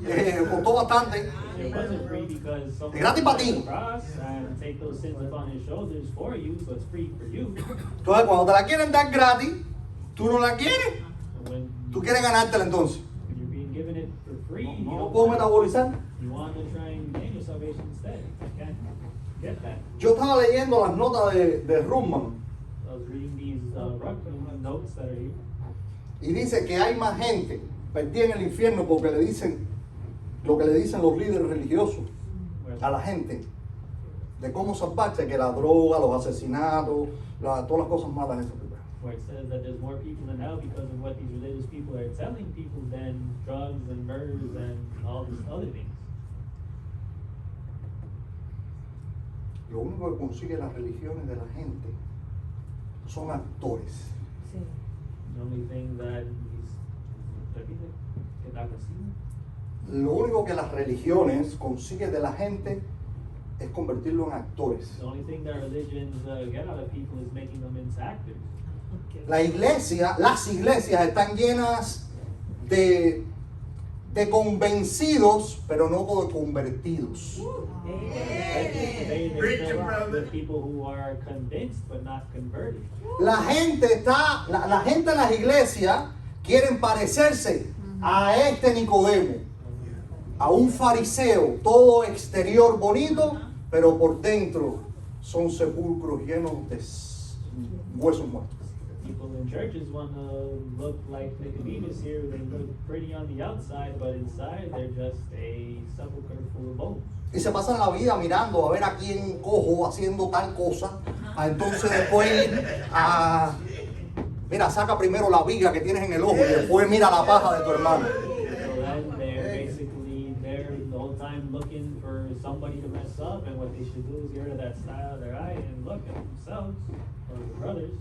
costó bastante. it wasn't free because someone Es gratis para died ti. on the cross and take those sins upon his shoulders for you, so it's free for you. Entonces cuando te la quieren dar gratis, tú no la quieres, And when tú quieres ganártela entonces. you're being given it for free, you No lo don't puedo want, metabolizar. you want to try and gain your salvation instead. You can't get that. Yo estaba leyendo las notas de Ruckman I was reading these Ruckman notes that are here. y dice que hay más gente perdida en el infierno porque le dicen lo que le dicen los líderes religiosos a la gente de cómo salvarse, que la droga, los asesinatos, todas las cosas malas esas. Where it says that there's more people in hell because of what these religious people are telling people than drugs and murders and all these other things. Lo único que consigue las religiones de la gente son actores. The only thing that que da consigo. Lo único que las religiones consiguen de la gente es convertirlo en actores. The only thing that religions get out of people is making them into actors. La iglesia, las iglesias están llenas de de convencidos, pero no de convertidos. Today there's Preach it, still brother. the people who are convinced but not converted. La gente en las iglesias quieren parecerse a este Nicodemo, a un fariseo, todo exterior bonito, pero por dentro son sepulcros llenos de huesos muertos. People in churches want to look like Nicodemus here. They look pretty on the outside, but inside they're just a sepulcher full of bones. Y se pasan la vida mirando a ver a quién cojo haciendo tal cosa. Entonces después, mira, saca primero la viga que tienes en el ojo y después mira la paja de tu hermano. So then they're basically there the whole time looking for somebody to mess up, and what they should do is get rid of that style of their eye and look at themselves or their brothers.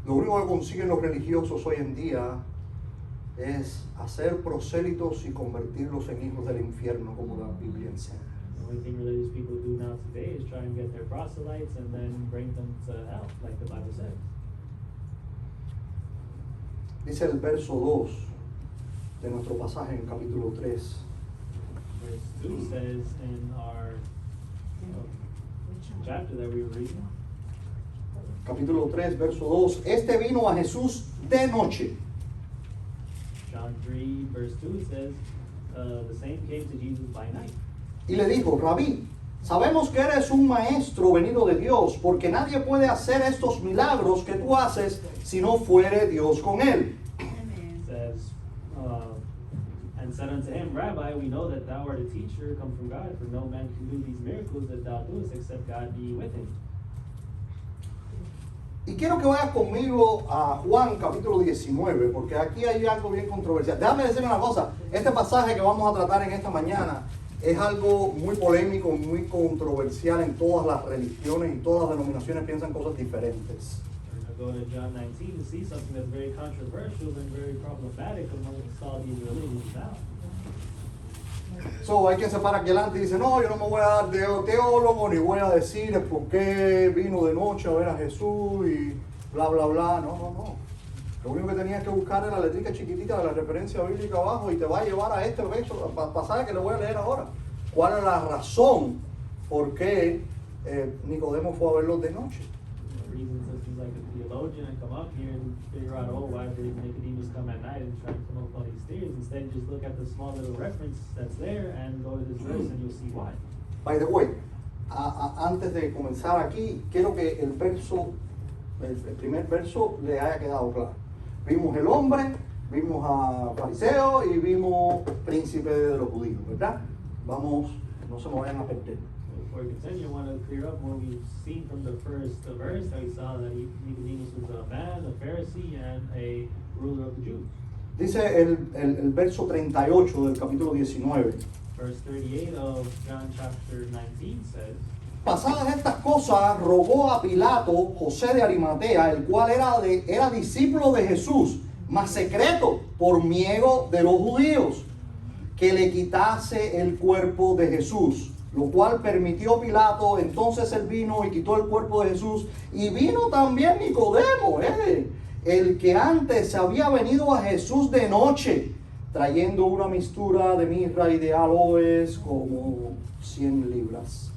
Lo único que consiguen los religiosos hoy en día es hacer prosélitos y convertirlos en hijos del infierno, como la Biblia enseña. The only thing religious people do now today is try and get their proselytes and then bring them to hell, like the Bible says. Dice el verso 2 de nuestro pasaje en capítulo 3. Verse 2 says in our chapter that we were reading, Capítulo 3, verso 2. Este vino a Jesús de noche. John 3 verse 2 says, the same came to Jesus by night. Y le dijo, Rabí, sabemos que eres un maestro venido de Dios, porque nadie puede hacer estos milagros que tú haces si no fuere Dios con él. It says, and said unto him, Rabbi, we know that thou art a teacher come from God, for no man can do these miracles that thou doest except God be with him. Y quiero que vayas conmigo a Juan capítulo 19, porque aquí hay algo bien controversial. Déjame decir una cosa, este pasaje que vamos a tratar en esta mañana es algo muy polémico, muy controversial en todas las religiones y todas las denominaciones piensan cosas diferentes. We're going to go to John 19 to see something that's very controversial and very problematic amongst all these religions now. So, hay quien se para aquí adelante y dice, no, yo no me voy a dar de teólogo ni voy a decir el por qué vino de noche a ver a Jesús y bla, bla, bla. No, no, no. Lo único que tenías que buscar era la letrica chiquitita de la referencia bíblica abajo y te va a llevar a este pasaje que le voy a leer ahora. ¿Cuál es la razón por qué Nicodemo fue a verlos de noche? The reason is like a theologian and come up here and figure out, oh, why did Nicodemus come at night and try to come up with all these theories? Instead, just look at the small little reference that's there and go to this verse and you'll see why. By the way, antes de comenzar aquí, quiero que el primer verso le haya quedado claro. Vimos el hombre, vimos a fariseo y vimos príncipe de los judíos, ¿verdad? Vamos, no se me vayan a perder. Before we continue, I want to clear up what we've seen from the first verse that we saw that Nicodemus was a man, a Pharisee, and a ruler of the Jews. Dice el verso 38 del capítulo 19. Verse 38 of John chapter 19 says, Pasadas estas cosas, rogó a Pilato José de Arimatea, el cual era discípulo de Jesús, mas secreto por miedo de los judíos, que le quitase el cuerpo de Jesús. Lo cual permitió Pilato. Entonces él vino y quitó el cuerpo de Jesús. Y vino también Nicodemo, el que antes había venido a Jesús de noche, trayendo una mistura de mirra y de aloes, como 100 libras.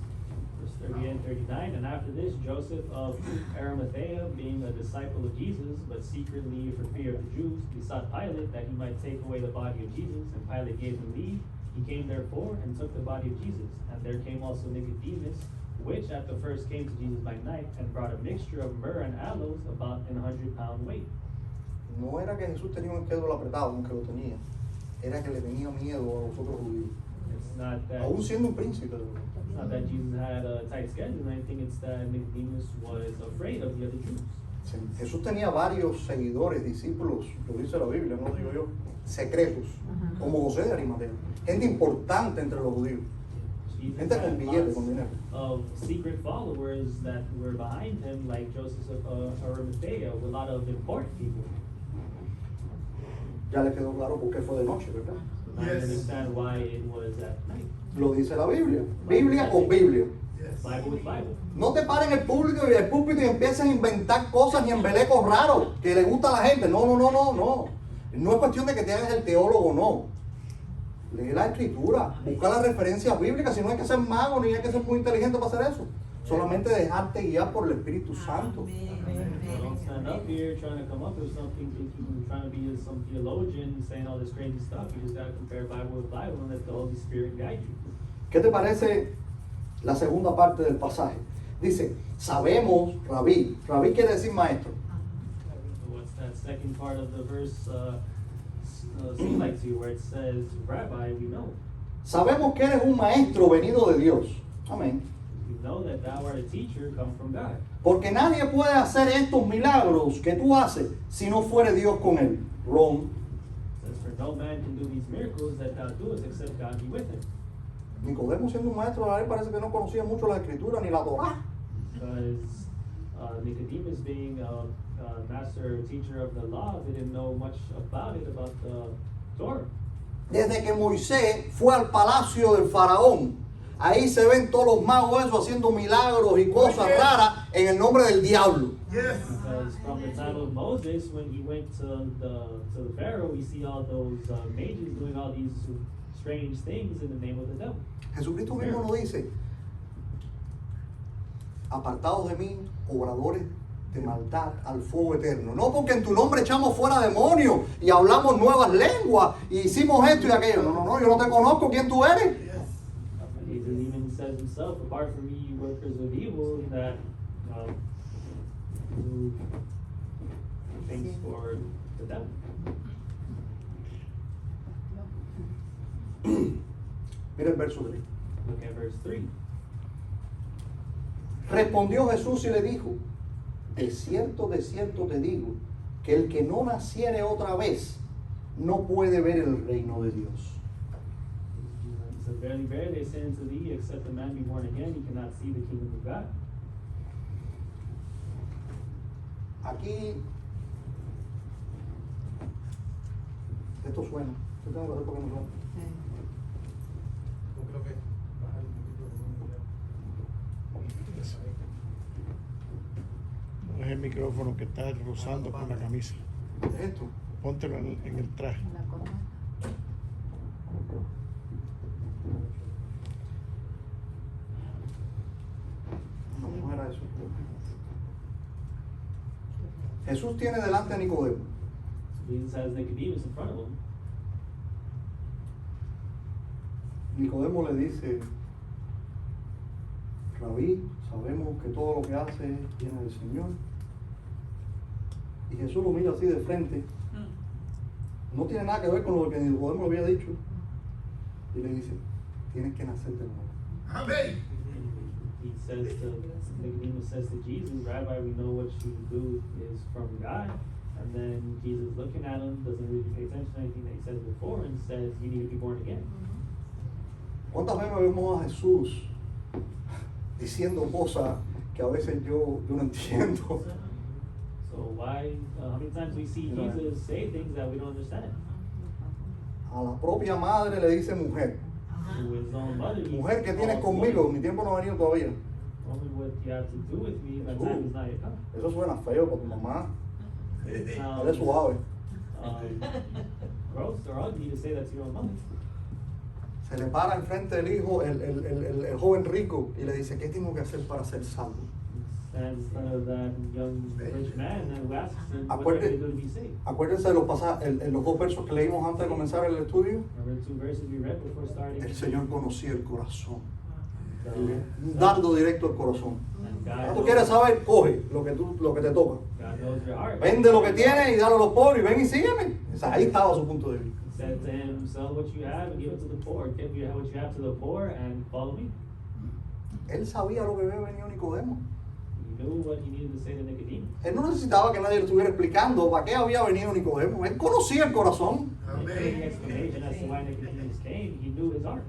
verse 38 and 39, and after this, Joseph of Arimathea, being a disciple of Jesus, but secretly for fear of the Jews, besought Pilate that he might take away the body of Jesus, and Pilate gave him leave. He came therefore and took the body of Jesus. And there came also Nicodemus, which at the first came to Jesus by night, and brought a mixture of myrrh and aloes, about 100-pound weight. No era que Jesús tenía un esquedro apretado, aunque lo tenía. Era que le tenía miedo a los otros judíos. It's not that, Aún siendo un príncipe. it's not that Jesus had a tight schedule or anything, it's that Nicodemus was afraid of the other Jews. Jesús tenía varios seguidores, discípulos, lo dice la Biblia, no lo digo yo, secretos, como José de Arimatea. Gente importante entre los judíos. Jesus Gente con had billetes, lots con dinero. of secret followers that were behind him, like Joseph of Arimathea, with a lot of important people. Ya le quedó claro por qué fue de noche, ¿verdad? Now I understand why it was at night. Lo dice la Biblia. Biblia con Biblia. Yes. Bible with Bible. No te paren el público y el púlpito y empiecen a inventar cosas y embelecos raros que le gusta a la gente. No, no, no, no, no. No es cuestión de que te hagas el teólogo, no. Lee la escritura, busca las referencias bíblicas, si no hay que ser mago ni hay que ser muy inteligente para hacer eso. Solamente dejarte guiar por el Espíritu Santo. So don't stand up here trying to come up with something, thinking you're trying to be some theologian saying all this crazy stuff. You just got to compare Bible with Bible and let the Holy Spirit guide you. ¿Qué te parece la segunda parte del pasaje? Dice, sabemos, Rabí. Rabí quiere decir maestro. So what's that second part of the verse seem like to you, where it says, Rabbi, we know. Sabemos que eres un maestro venido de Dios. Amén. We know that thou art a teacher come from God. Porque nadie puede hacer estos milagros que tú haces si no fuere Dios con él. Wrong. It says, for no man can do these miracles that thou doest except God be with him. Nicodemo, siendo un maestro de la ley, parece que no conocía mucho la escritura ni la Torá. Because Nicodemus, being a master teacher of the law, didn't know much about it, about the Torah. Desde que Moisés fue al palacio del faraón, ahí se ven todos los magos esos haciendo milagros y cosas raras en el nombre del diablo. Yes. Because from the time of Moses, when he went to the Pharaoh, we see all those mages doing all these strange things in the name of the devil. Jesucristo mismo nos dice, apartados de mí, obradores de maldad al fuego eterno. No porque en tu nombre echamos fuera demonios y hablamos nuevas lenguas y hicimos esto y aquello. No, yo no te conozco, ¿quién tú eres? Jesus even says himself, apart from me, you workers of evil, that do things for the devil. Mira el verso 3. Look at verse 3. Respondió Jesús y le dijo, de cierto te digo, que el que no naciere otra vez no puede ver el reino de Dios. He said, verily, verily, I say unto thee, except a man be born again, he cannot see the kingdom of God. Aquí, esto suena. Yo tengo que hacer porque no suena. Yo creo que bajar un poquito No es el micrófono que está rozando con la camisa. ¿Qué es esto? Póntelo en el traje. No era eso. Jesús tiene delante a Nicodemo. Jesus has Nicodemus in front of him. Nicodemo le dice, Rabí, sabemos que todo lo que hace viene del Señor. Y Jesús lo mira así de frente. No tiene nada que ver con lo que Nicodemo le había dicho. Y le dice, tienes que nacer de nuevo. Amén. He says to Nicodemus says to Jesus, Rabbi, we know what you do is from God. And then Jesus, looking at him, doesn't really pay attention to anything that he says before, and says, you need to be born again. ¿Cuántas veces vemos a Jesús diciendo cosas que a veces yo no entiendo? So why? How many times we see Right. Jesus say things that we don't understand? A la propia madre le dice mujer. To his own mother, he Mujer, ¿qué tienes calls conmigo? woman. Mi tiempo no ha venido todavía. Woman, what you have to do with me, my time is not yet come. Eso suena feo para tu mamá. Now, Dale suave. gross or ugly to say that to your own mother. Se le para enfrente del hijo el joven rico y le dice, ¿qué tengo que hacer para ser salvo? Stands in front of that young rich man and who asks him, what can I do to be saved? Acuérdense de los los dos versos que leímos antes de comenzar el estudio. Remember the two verses we read before starting? El Señor conocía el corazón. Un God dardo directo al corazón. God Tú quieres saber, coge lo que te toca. knows your heart. Vende lo que tienes y dale a los pobres y ven y sígueme. O sea, ahí estaba su punto de vista. He said to him, sell what you have and give it to the poor. Give what you have to the poor and follow me. Él sabía lo que había venido Nicodemo. He knew what he needed to say to Nicodemus. Él no necesitaba que nadie le estuviera explicando para qué había venido Nicodemo. Él conocía el corazón. He didn't need any explanation as to why Nicodemus came. He knew his heart.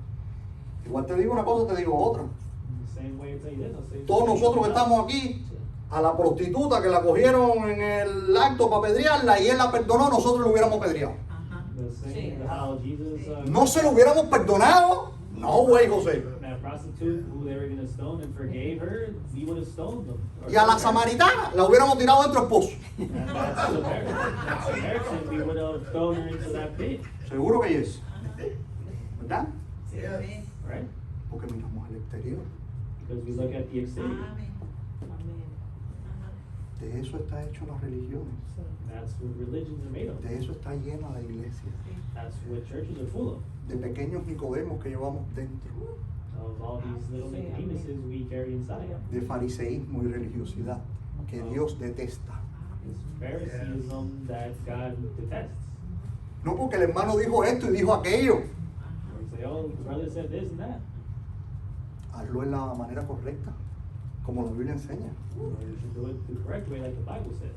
Igual te digo una cosa, te digo otra. In the same way I tell you this, I'll say Todos nosotros que estamos aquí, a la prostituta que la cogieron en el acto para apedrearla y él la perdonó, nosotros lo hubiéramos apedreado. the same how Jesus ¿No se lo hubiéramos perdonado? No, güey, José. that prostitute prostitute who they were going to stone and forgave her, we would have stoned them. Or Y a la stoned her. samaritana la hubiéramos tirado dentro del pozo. And that Samaritan, we would have thrown her into that pit, Seguro que yes. ¿Verdad? Yes. right? Porque miramos al exterior. Because we look at the exterior. De eso está hecho las religiones. That's what religions are made of. De eso está llena la iglesia. That's what churches are full of. De pequeños Nicodemos que llevamos dentro. Of all these little Nicodemuses we carry inside. De fariseísmo y religiosidad que Dios detesta. This Phariseeism that God detests. No porque el hermano dijo esto y dijo aquello. Where we say, oh, the brother said this and that. Hazlo en la manera correcta, como la Biblia enseña. Or you should do it the correct way like the Bible says.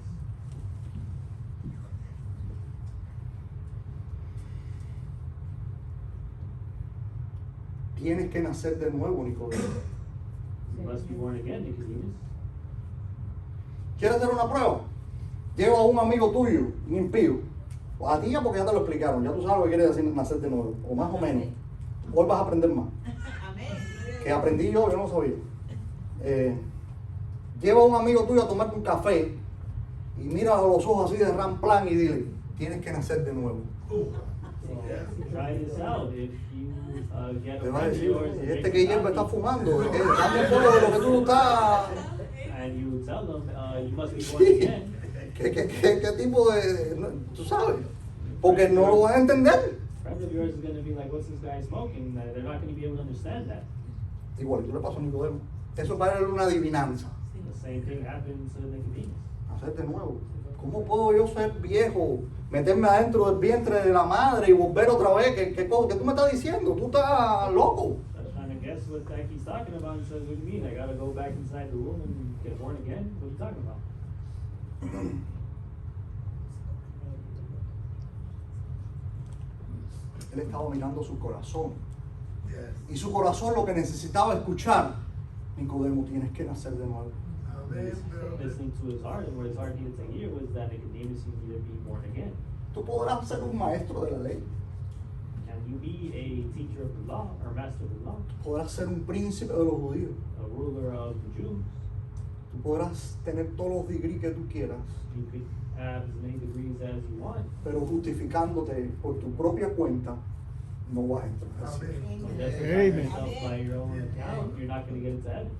Tienes que nacer de nuevo, Nicodemo. You must be born again, Nicodemus. ¿Quieres hacer una prueba? Lleva a un amigo tuyo, un impío. A ti ya porque ya te lo explicaron, ya tú sabes lo que quiere decir nacer de nuevo, o más o menos. Hoy vas a aprender más. Que aprendí yo no sabía. Lleva a un amigo tuyo a tomarte un café y mira a los ojos así de ramplan y dile, tienes que nacer de nuevo. So try this out. If you get Te a va a friend of decir, yours "Y and este drink que hierba está coffee, fumando, dame un poco de lo que tú estás. and you tell them you must be born again, ¿Qué tipo de.? Tú sabes? Porque no lo van a entender. friend of yours is going to be like, what's this guy smoking? They're not going to be able to understand that. Igual, yo le paso a Nicodemo. Eso es para él una adivinanza. The same thing happens to Nicodemus. Hacer de nuevo. ¿Cómo puedo yo ser viejo, meterme adentro del vientre de la madre y volver otra vez? ¿Qué tú me estás diciendo? Tú estás loco. I was trying to guess what the heck he's talking about and says, what do you mean? I got to go back inside the womb and get born again? What are you talking about? Él estaba mirando su corazón. Yes. Y su corazón lo que necesitaba escuchar. Nicodemo, tienes que nacer de nuevo. Amen. Listening to his heart, and what his heart needed to hear was that Nicodemus needed to be born again. Tú podrás ser un maestro de la ley. Can you be a teacher of the law or master of the law, Podrás ser un príncipe de los judíos. a ruler of the Jews? Tú podrás tener todos los degrees que tú quieras. You could have as many degrees as you want, Pero justificándote por tu propia cuenta, no vas a entrar. Amen. but justifying Amen. yourself by your own account, you're not going to get into heaven.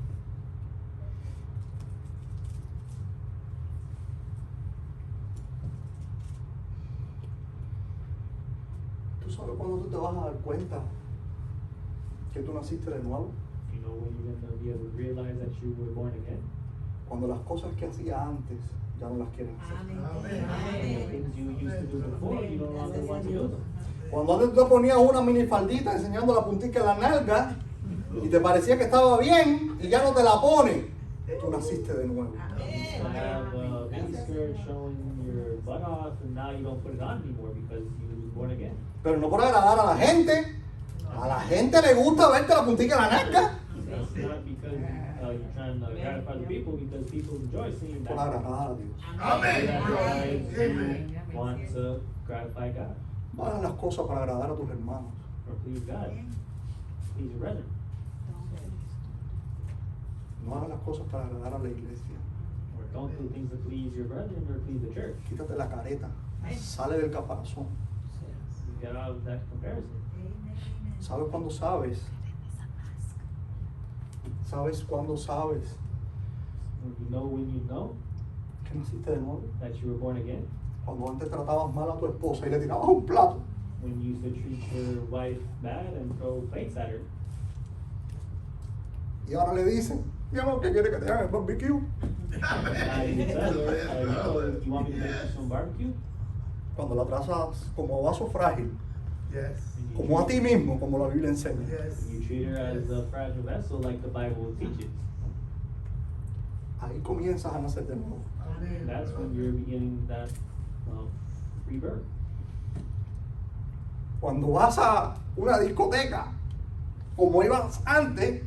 ¿Tú sabes cuándo tú te vas a dar cuenta que tú naciste de nuevo? You know when you're going to be able to realize that you were born again? Cuando las cosas que hacía antes ya no las quieres hacer. When the things you used to do before, you no longer want to do them. Cuando antes tú te ponías una minifaldita enseñando la puntica en la nalga y te parecía que estaba bien y ya no te la pones, tú naciste de nuevo. You used to have a mini skirt showing your butt off, and now you don't put it on anymore because you were born again. Pero no por agradar a la gente. A la gente le gusta verte la puntica en la nalga. That's not because you're trying to gratify the people, because people enjoy seeing Por that. agradar a Dios. Amen. Because you want to gratify God No hagas las cosas para agradar a tus hermanos. or please God, please your brethren. No hagas las cosas para agradar a la iglesia. Or don't do things to please your brethren or please the church. Quítate la careta. Sale del caparazón. Get out of that comparison. ¿Sabes cuándo sabes? ¿Sabes cuándo sabes You know when you know que naciste de nuevo? that you were born again. Cuando antes tratabas mal a tu esposa y le tirabas un plato. When you used to treat your wife bad and throw plates at her. Y ahora le dicen, mi amor, ¿qué quiere que te haga el barbecue? Now you tell her, you know, you want me to make you some barbecue? Cuando la tratas como vaso frágil, Yes. And you como a treat- ti mismo, como la Biblia enseña. Yes. You treat her as a fragile vessel like the Bible teaches. Ahí comienzas a nacer de nuevo. Amen. That's when you're beginning that rebirth. Cuando vas a una discoteca, como ibas antes,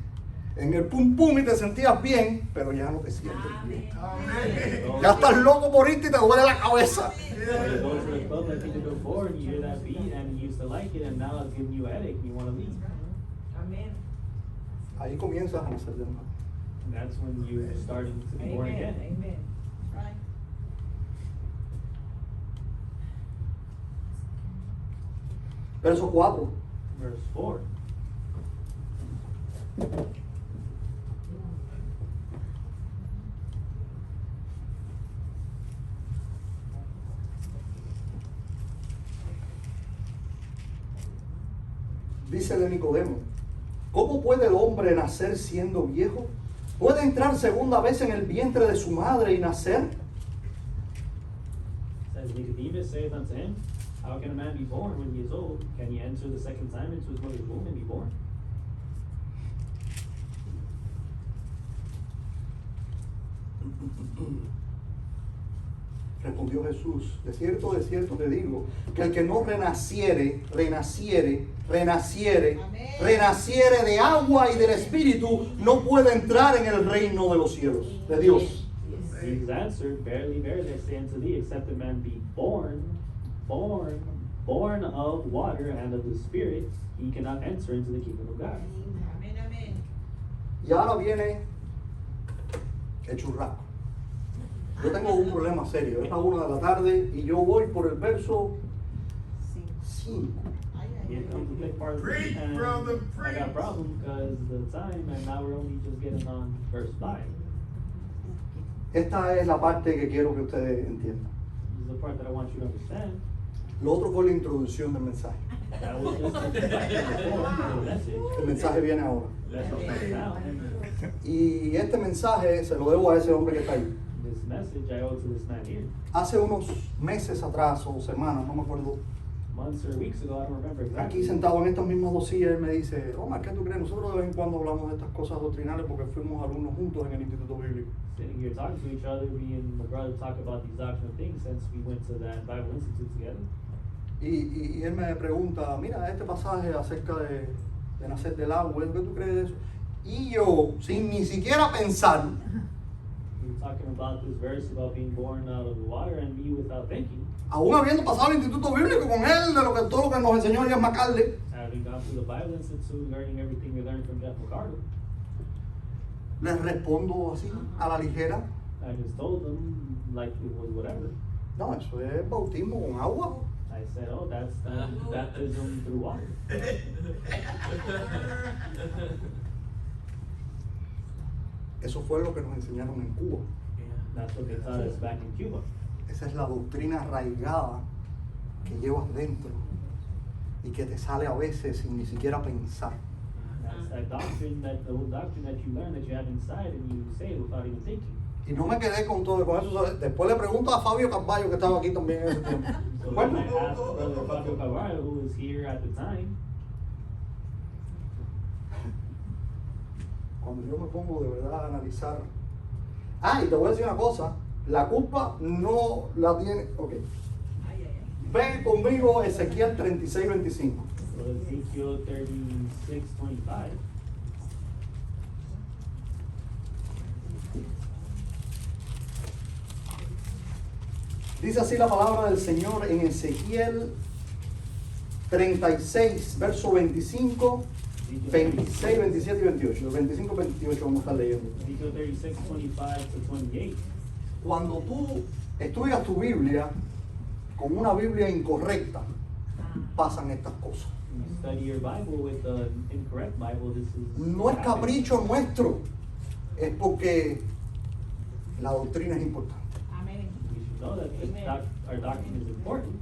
en el pum pum y te sentías bien, pero ya no te sientes bien. Amen. Ya estás loco por irte y te duele la cabeza. Or you go to a club like you did before and you hear that beat and you used to like it and now it's giving you a headache and you want to leave. ahí comienzas a nacer de nuevo. And that's when you started to be born again. Amen. Right. Verso 4. Verse 4. Dice de Nicodemo, ¿cómo puede el hombre nacer siendo viejo? ¿Puede entrar segunda vez en el vientre de su madre y nacer? Says Nicodemus saith unto him, how can a man be born when he is old? Can he enter the second time into his mother's womb and be born? Respondió Jesús, de cierto te digo, que el que no renaciere de agua y del Espíritu, no puede entrar en el reino de los cielos, de Dios. Jesus answered, verily, verily, I say unto thee, except a man be born of water and of the Spirit, he cannot enter into the kingdom of God. Amén, amén. Y ahora viene el churrasco. Yo tengo un problema serio, es la 1 de la tarde y yo voy por el verso 5. Ay, ay, Here ay. comes the big part of Preach, it, and brother, I got a preach. problem because the time, and now we're only just getting on verse 5. Esta es la parte que quiero que ustedes entiendan. This is the part that I want you to understand. Lo otro fue la introducción del mensaje. That was just the introduction before the message. El mensaje viene ahora. That's what comes now. Y este mensaje se lo debo a ese hombre que está ahí. This message I owe to this man here. Hace unos meses atrás o semanas, no me acuerdo, Months or weeks ago, I don't remember exactly. aquí sentado en estas mismas 2 sillas, él me dice, Omar, ¿qué tú crees? Nosotros de vez en cuando hablamos de estas cosas doctrinales porque fuimos alumnos juntos en el Instituto Bíblico. Sitting here talking to each other, me and my brother talk about these doctrinal things since we went to that Bible Institute together. Y él me pregunta, mira, este pasaje acerca de nacer del agua, ¿qué tú crees de eso? Y yo, sin ni siquiera pensar, We were talking about this verse about being born out of the water, and me, without thinking, aún habiendo pasado el Instituto Bíblico con él, de todo lo que nos enseñó Jeff McCarley, having gone through the Bible Institute, learning everything we learned from Jeff McCardle, les respondo así, a la ligera, I just told them like it was whatever. no, eso es bautismo con agua. I said, oh, that's baptism through water. Eso fue lo que nos enseñaron en Cuba. That's what they taught us back in Cuba. Esa es la doctrina arraigada que llevas dentro y que te sale a veces sin ni siquiera pensar. That's that doctrine, the old doctrine that you learn, that you have inside, and you say it without even thinking. Y no me quedé con todo con eso. Después le pregunto a Fabio Carballo, que estaba aquí también en ese tiempo. So Bueno, then I asked Brother Fabio Cavallo, who was here at the time, cuando yo me pongo de verdad a analizar. Ah, y te voy a decir una cosa. La culpa no la tiene. Ok. Ay, ay, ay. Ven conmigo Ezequiel 36:25. so Ezekiel 36:25. Dice así la palabra del Señor en Ezequiel 36, verso 25, 26, 27 y 28. Los 25 y 28 vamos a estar leyendo. Ezekiel 36:25-28. Cuando tú estudias tu Biblia con una Biblia incorrecta, pasan estas cosas. When you study your Bible with the incorrect Bible, this is No es happens. capricho nuestro, es porque la doctrina es importante. Amén. We should know that our doctrine is important.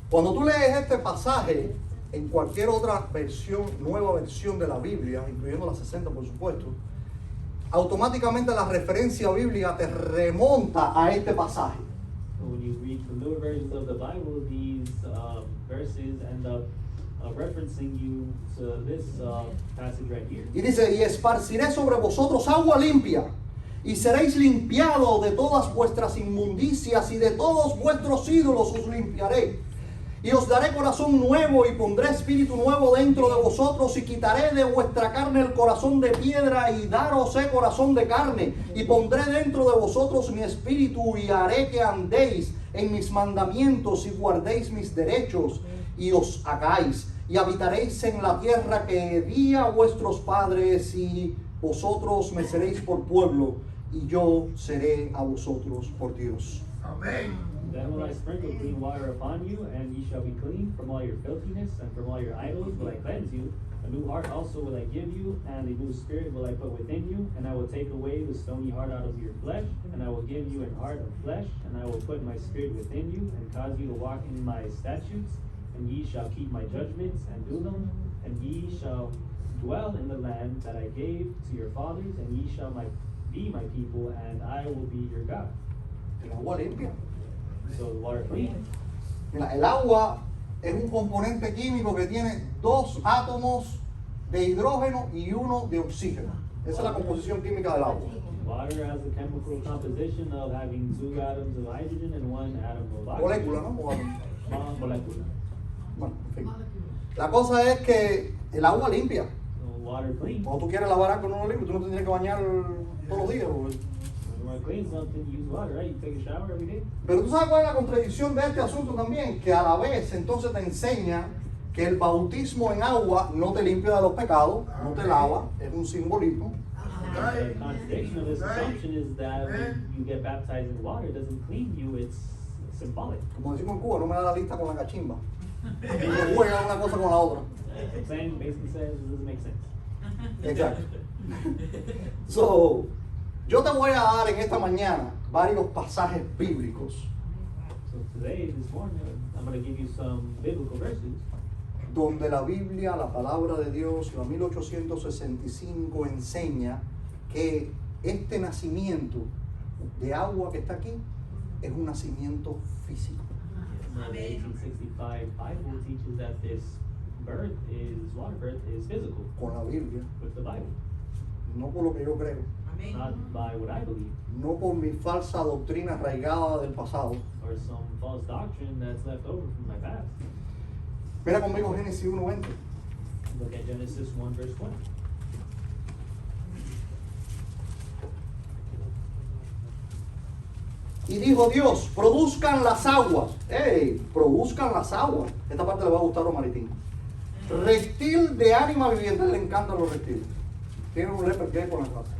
Cuando tú lees este pasaje en cualquier otra versión, nueva versión de la Biblia, incluyendo la 60 por supuesto, automáticamente la referencia bíblica te remonta a este pasaje. So when you read the newer versions of the Bible, these verses end up referencing you to this passage right here. Y dice, y esparciré sobre vosotros agua limpia, y seréis limpiados de todas vuestras inmundicias, y de todos vuestros ídolos os limpiaré. Y os daré corazón nuevo, y pondré espíritu nuevo dentro de vosotros, y quitaré de vuestra carne el corazón de piedra, y darosé corazón de carne, y pondré dentro de vosotros mi espíritu, y haré que andéis en mis mandamientos, y guardéis mis derechos, y os hagáis. y habitaréis en la tierra que di a vuestros padres, y vosotros me seréis por pueblo, y yo seré a vosotros por Dios. Amén. Then will I sprinkle clean water upon you, and ye shall be clean from all your filthiness, and from all your idols will I cleanse you. A new heart also will I give you, and a new spirit will I put within you, and I will take away the stony heart out of your flesh, and I will give you an heart of flesh, and I will put my spirit within you, and cause you to walk in my statutes, and ye shall keep my judgments and do them, and ye shall dwell in the land that I gave to your fathers, and ye shall be my people, and I will be your God. El agua limpia. So the water clean. Mira, el agua es un componente químico que tiene 2 átomos de hidrógeno y 1 de oxígeno. Esa es la composición química del agua. Water has a chemical composition of having 2 atoms of hydrogen and 1 atom of oxygen. Molécula, ¿no? O átomo. Molecule. Bueno, en fin. La cosa es que el agua limpia. So water clean. Cuando tú quieres lavar algo no lo limpia, tú no te tienes que bañar todos los días. Porque... When you want to clean something, you use water, right? You take a shower every day. Pero tú sabes cuál es la contradicción de este asunto también, que a la vez entonces te enseña que el bautismo en agua no te limpia de los pecados, no te lava, es un simbolismo. The contradiction of this assumption is that when you get baptized in water, it doesn't clean you, it's symbolic. Como decimos en Cuba, no me da la lista con la cachimba. Y no juega una cosa con la otra. The saying basically says it doesn't make sense. Exacto. So, yo te voy a dar en esta mañana varios pasajes bíblicos So today, this morning, I'm going to give you some biblical verses donde la Biblia, la palabra de Dios, la 1865 enseña que este nacimiento de agua que está aquí es un nacimiento físico. The 1865 Bible teaches that this water birth is physical Con la Biblia, with the Bible, no por lo que yo creo, Amén. not by what I believe no por mi falsa doctrina arraigada del pasado. or some false doctrine that's left over from my past. Mira conmigo Génesis 1:20. Look at Genesis 1 verse 20. Y dijo Dios, produzcan las aguas. Produzcan las aguas. Esta parte le va a gustar a los maritinos. Reptil de ánima viviente. Le encantan los reptiles. Tienen un leper gay con la casa.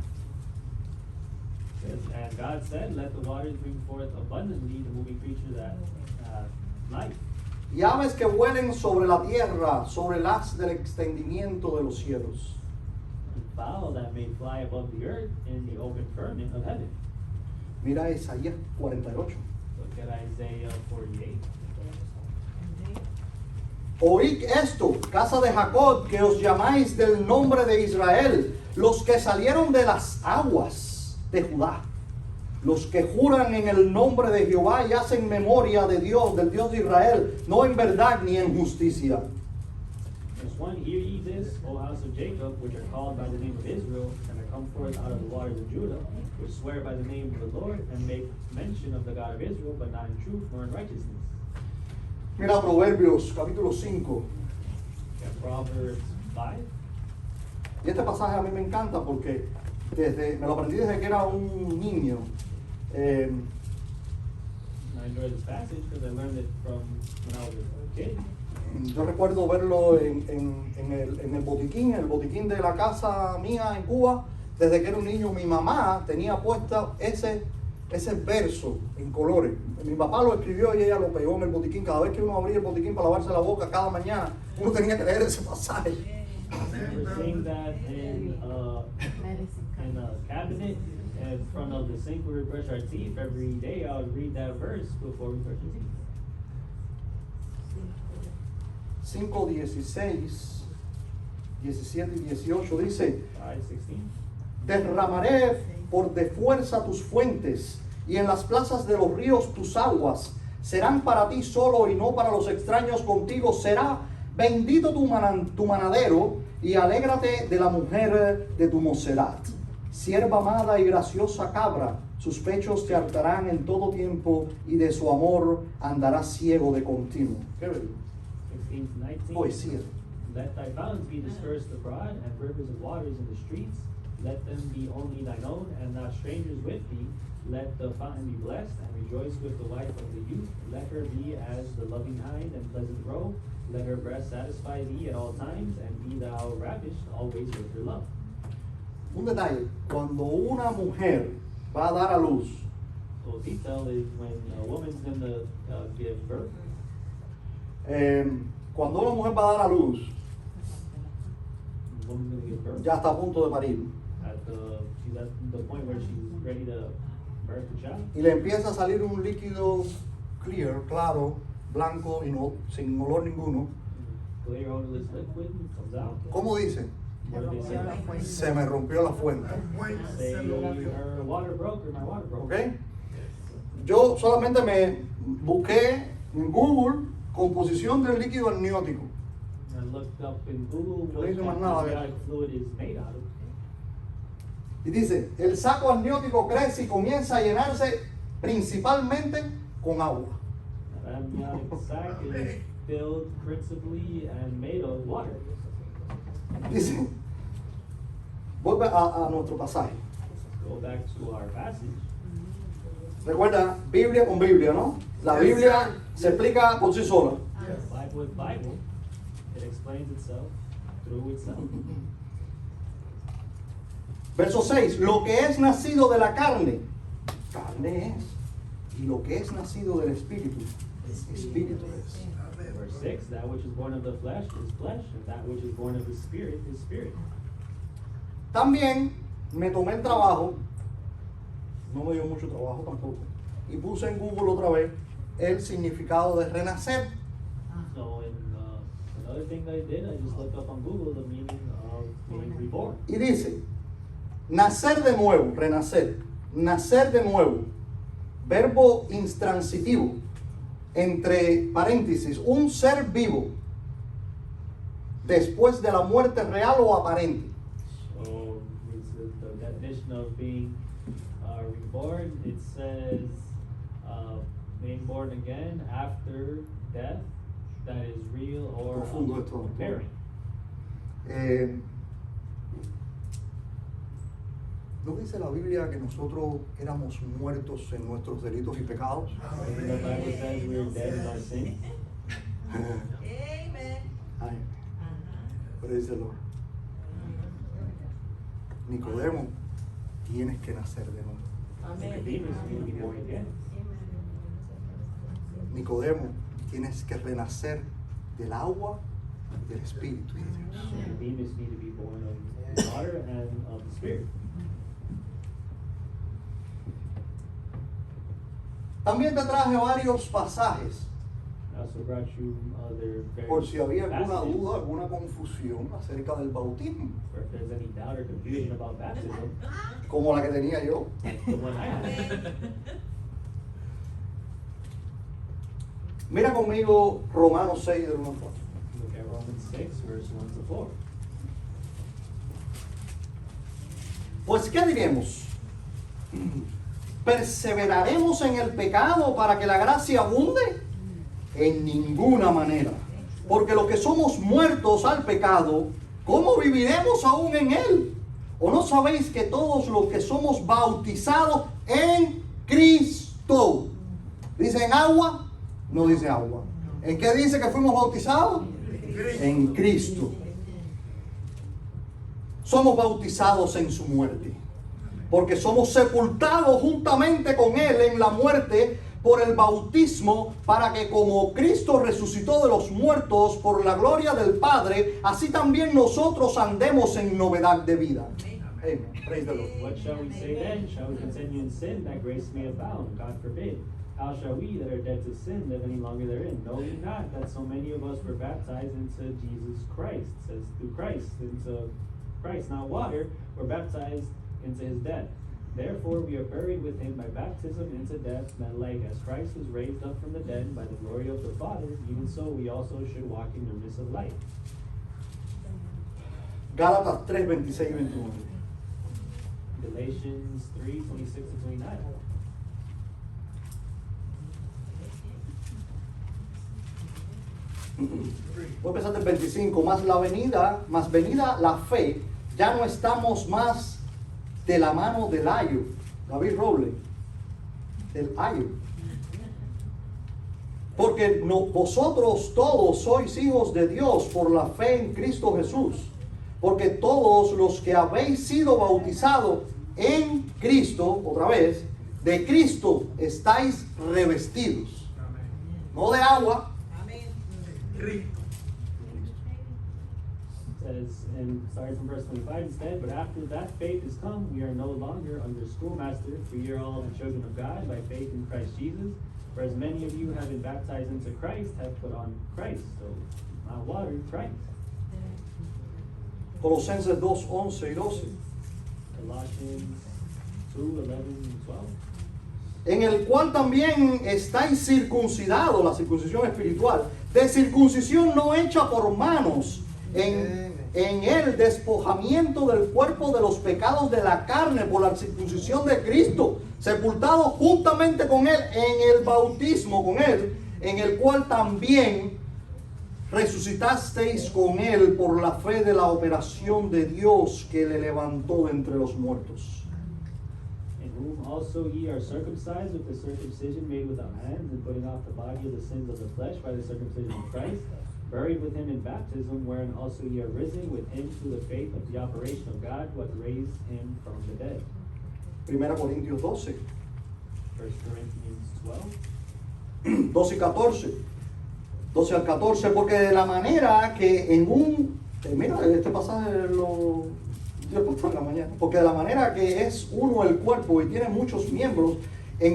And God said, let the waters bring forth abundantly the moving creature that life. Y aves que vuelen sobre la tierra, sobre el haz del extendimiento de los cielos. And fowl that may fly above the earth in the open firmament of heaven. Mira Isaías 48. Look at Isaiah 48. Oíd esto, casa de Jacob, que os llamáis del nombre de Israel, los que salieron de las aguas de Judá, los que juran en el nombre de Jehová y hacen memoria de Dios, del Dios de Israel, no en verdad ni en justicia. Verse 1, hear ye this, O house of Jacob, which are called by the name of Israel, and are come forth out of the waters of Judah, which swear by the name of the Lord, and make mention of the God of Israel, but not in truth nor in righteousness. Mira Proverbios capítulo 5. And Proverbs 5. Y este pasaje a mí me encanta porque me lo aprendí desde que era un niño. I enjoy this passage because I learned it from when I was a kid. Yo recuerdo verlo en el botiquín de la casa mía en Cuba. Desde que era un niño, mi mamá tenía puesta ese verso en colores. Mi papá lo escribió y ella lo pegó en el botiquín. Cada vez que uno abría el botiquín para lavarse la boca cada mañana, uno tenía que leer ese pasaje. We're seeing that in a cabinet in front of the sink where we brush our teeth. Every day I would read that verse before we brush our teeth. 5:16, 17 y 18 dice: 5:16. derramaré por de fuerza tus fuentes, y en las plazas de los ríos tus aguas serán para ti solo y no para los extraños contigo. Será bendito tu manadero, y alégrate de la mujer de tu mocedad. Sierva amada y graciosa cabra, sus pechos te hartarán en todo tiempo, y de su amor andarás ciego de continuo. Qué bello. 16 to 19. Poesía. Let thy fountains be dispersed abroad, and rivers of waters in the streets. let them be only thine own, and not strangers with thee. Let the fountain be blessed, and rejoice with the wife of the youth. Let her be as the loving hind and pleasant roe. Let her breast satisfy thee at all times, and be thou ravished always with her love. Un detalle, cuando una mujer va a dar a luz, So detail is when a woman's gonna give birth. cuando una mujer va a dar a luz, The woman's gonna give birth. ya está a punto de parir, She's at the point where she's ready to birth the child. y le empieza a salir un líquido clear, claro, blanco y no, sin olor ninguno, Clear odorless liquid comes out. ¿cómo dice? What do they say? Se me rompió la fuente. Say her water broke or my water broke. ¿Ok? Yo solamente me busqué en Google composición del líquido amniótico. I looked up in Google No what dice más that nada, amniotic fluid is made out of. Y dice, el saco amniótico crece y comienza a llenarse principalmente con agua. That amniotic sac is filled principally and made of water. Dice, vuelve a nuestro pasaje. Go back to our passage. Recuerda, Biblia con Biblia, ¿no? La Biblia se explica por sí sola. Bible with Bible, it explains itself through itself. Verso 6, lo que es nacido de la carne, carne es. Y lo que es nacido del espíritu, espíritu es. Verse 6, that which is born of the flesh is flesh, and that which is born of the spirit is spirit. También me tomé el trabajo, no me dio mucho trabajo tampoco, y puse en Google otra vez el significado de renacer. So another thing that I did, I just looked up on Google the meaning of being reborn. Y dice, nacer de nuevo, renacer, nacer de nuevo, verbo intransitivo, entre paréntesis, un ser vivo, después de la muerte real o aparente. So this is the definition of being reborn. It says being born again after death that is real or Profundo esto. apparent. ¿No dice la Biblia que nosotros éramos muertos en nuestros delitos y pecados? The Bible says we're dead in our sin. Amen. Ay, praise the Lord. Nicodemo, tienes que nacer de nuevo. Nicodemus need to be born again. Nicodemo, tienes que renacer del agua y del espíritu de Dios. Nicodemus need to be born of water and of the spirit. También te traje varios pasajes I also brought you other por si había various alguna passages duda, alguna confusión acerca del bautismo, or if there's any doubt or confusion about baptism, como la que tenía yo. the one I had. Mira conmigo Romanos 6 del 1 al 4. Look at Romans 6, verse 1 to 4. Pues, ¿qué diremos? ¿Perseveraremos en el pecado para que la gracia abunde? En ninguna manera. Porque los que somos muertos al pecado, ¿cómo viviremos aún en él? ¿O no sabéis que todos los que somos bautizados en Cristo? ¿Dice en agua? No dice agua. ¿En qué dice que fuimos bautizados? En Cristo. Somos bautizados en su muerte, porque somos sepultados juntamente con Él en la muerte por el bautismo, para que como Cristo resucitó de los muertos por la gloria del Padre, así también nosotros andemos en novedad de vida. Amen. Praise the Lord. What shall we say then? Shall we continue in sin that grace may abound? God forbid. How shall we that are dead to sin live any longer therein? Know ye not that so many of us were baptized into Jesus Christ, it says through Christ, into Christ, not water, were baptized into his death. Therefore we are buried with him by baptism into death, that like as Christ was raised up from the dead by the glory of the Father, even so we also should walk in newness of life. Gálatas 3, 26 y 21. Galatians 3, 26 to 29. Voy a empezar del 25. Más venida la fe, ya no estamos más de la mano del ayo, David Robles, del ayo. Porque vosotros todos sois hijos de Dios por la fe en Cristo Jesús. Porque todos los que habéis sido bautizados en Cristo, otra vez, de Cristo estáis revestidos. No de agua. Amén. Cristo. Says, and starting from verse 25 instead, but after that faith is come, we are no longer under schoolmaster, for ye are all the children of God by faith in Christ Jesus. For as many of you have been baptized into Christ have put on Christ. So, not water, Christ. Colosenses 2, 11 y 12. Colossians 2, 11 and 12. En el cual también estáis circuncidados, la circuncisión espiritual, de circuncisión no hecha por manos, en el despojamiento del cuerpo de los pecados de la carne por la circuncisión de Cristo, sepultado juntamente con Él en el bautismo con Él, en el cual también resucitasteis con Él por la fe de la operación de Dios que le levantó de entre los muertos. In whom also ye are circumcised with the circumcision made without hands, and putting off the body of the sins of the flesh by the circumcision of Christ, buried with him in baptism, wherein also ye are risen with him through the faith of the operation of God, what raised him from the dead. 1 Corintios 12, 1 Corinthians 12. 12 y 14. 12 al 14, porque de la manera que en un... mira, este pasaje lo dio el pastor en la mañana. Porque de la manera que es uno el cuerpo y tiene muchos miembros,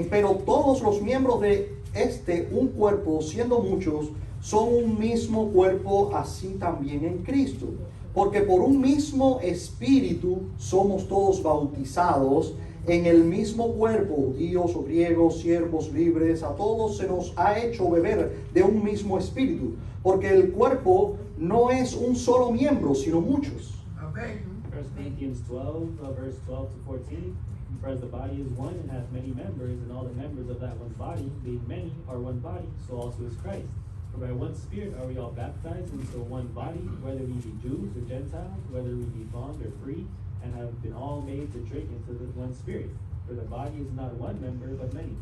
pero todos los miembros de un cuerpo, siendo muchos, son un mismo cuerpo, así también en Cristo. Porque por un mismo espíritu somos todos bautizados en el mismo cuerpo, judíos o griegos, siervos, libres, a todos se nos ha hecho beber de un mismo espíritu. Porque el cuerpo no es un solo miembro, sino muchos. Amén. 1 Corinthians 12, verse 12 to 14. For as the body is one and hath many members, and all the members of that one body, being many, are one body, so also is Christ. For by one Spirit are we all baptized into one body, whether we be Jews or Gentiles, whether we be bond or free, and have been all made to drink into the one Spirit. For the body is not one member, but many.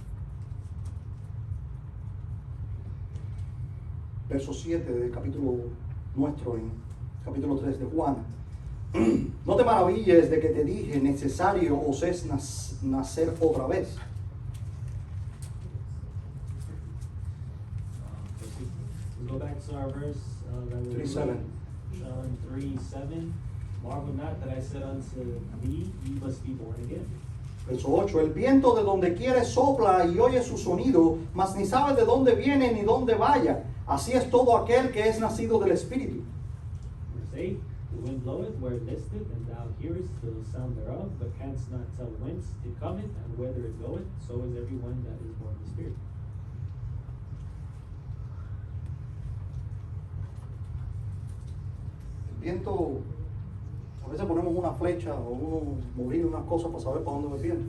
Verso 7 del capítulo nuestro, en capítulo 3 de Juan. No te maravilles de que te dije, necesario os es nacer otra vez. We go back to our verse that we 3:7. John 3:7. Marvel not that I said unto thee, ye must be born again. Verso 8, el viento de donde quiere sopla y oye su sonido, mas ni sabe de dónde viene ni dónde vaya. Así es todo aquel que es nacido del Espíritu. Verse 8, the wind bloweth where it listeth, and thou hearest the sound thereof, but canst not tell whence it cometh, and whither it goeth, so is every one that is born of the Spirit. El viento, a veces ponemos una flecha o uno morir unas cosas para saber para dónde me viene.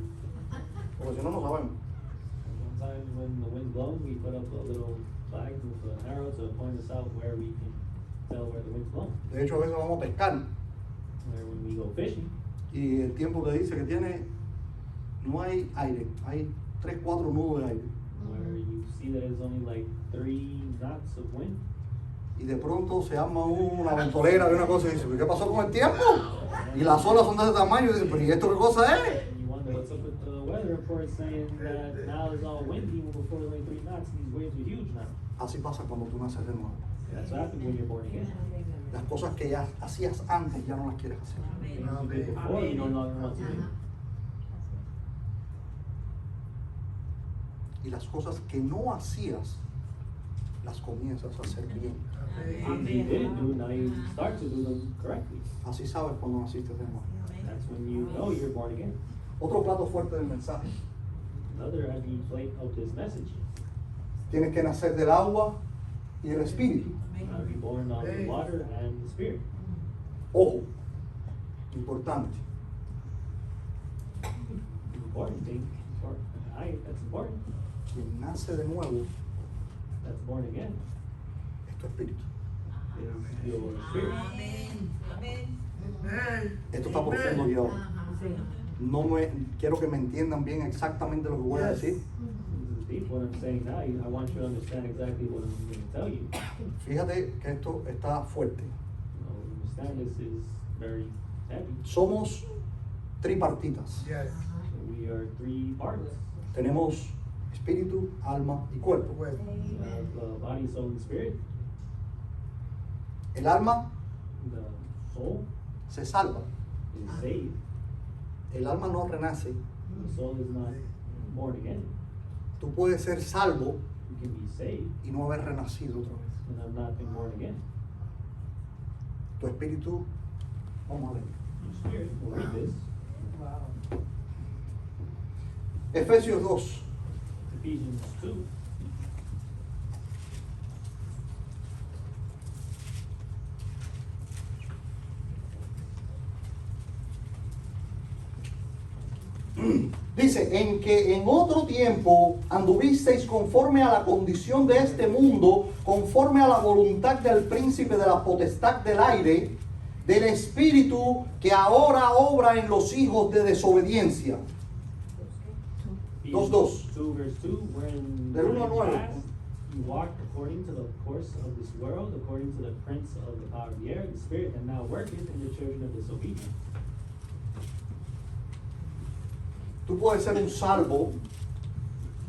Porque si no, no sabemos. And sometimes when the wind blows, we put up a little flag with an arrow to point us out where we can tell where the wind's blowing. De hecho, a veces vamos a pescar Where when we go fishing, y el tiempo te dice que tiene, no hay aire, hay 3, 4 nudos de aire. where you see that it's only like 3 knots of wind. Y de pronto se arma una ventolera de una cosa y dice, ¿qué pasó con el tiempo? Y las olas son de ese tamaño y dice, ¿pero y esto qué cosa es? And you wonder what's up with the weather report saying that now it's all windy when before it was only 3 knots and these waves are huge now. Así pasa cuando tú naces de nuevo. That's what happens when you're born again. Las cosas que ya hacías antes ya no las quieres hacer. Things you did before you no longer want to do. Y las cosas que no hacías las comienzas a hacer bien. Things you didn't do, now you start to do them correctly. Así sabes cuando naciste de nuevo. That's when you know you're born again. Otro plato fuerte del mensaje. Another heavy plate of this message. Tienes que nacer del agua y del espíritu. Now be born of the water and the Spirit. Ojo, importante. Important thing, important. That's important. Quien nace de nuevo That's born again. es tu espíritu. Is your spirit. Amén. Amén. Amén. Esto está profundo y ahora. quiero que me entiendan bien exactamente lo que voy a Yes. decir. This is deep what I'm saying now. I want you to understand exactly what I'm going to tell you. Fíjate que esto está fuerte. Understand this is very heavy. Somos tripartitas. Yes. So we are three parts. Tenemos espíritu, alma y cuerpo. Well, We have body, soul, and spirit. El alma The soul se salva. is saved. El alma no renace. The soul is not born again. Tú puedes ser salvo You can be saved y no haber renacido otra vez. and have not been born again. Tu espíritu, vamos a ver. Your spirit, we'll read this. Efesios 2. Ephesians 2. Dice, en que en otro tiempo anduvisteis conforme a la condición de este mundo, conforme a la voluntad del príncipe de la potestad del aire, del espíritu que ahora obra en los hijos de desobediencia. Ephesians 2:2. 2 verse 2, wherein Del 1 al 9. past you walked according to the course of this world, according to the prince of the power of the air, the spirit that now worketh in the children of disobedience. Tú puedes ser un salvo,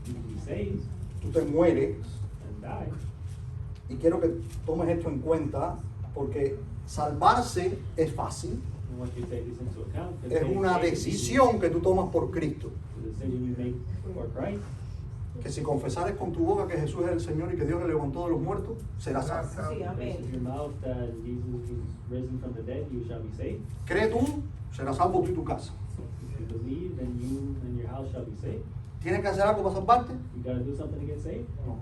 You can be saved tú te mueres, and die. y quiero que tomes esto en cuenta, porque salvarse es fácil, I want you to take this into account. because es being una saved is easy. decisión que tú tomas por Cristo. The decision you make for Christ. Que si confesares con tu boca que Jesús es el Señor y que Dios le levantó de los muertos, serás salvo. Sí, Confess amén. with your mouth that Jesus is risen from the dead, you shall be saved. Cree tú, serás salvo tú y tu casa. If you believe, then you and your house shall be saved. ¿Tienes que hacer algo para salvarte? You gotta do something to get saved? No.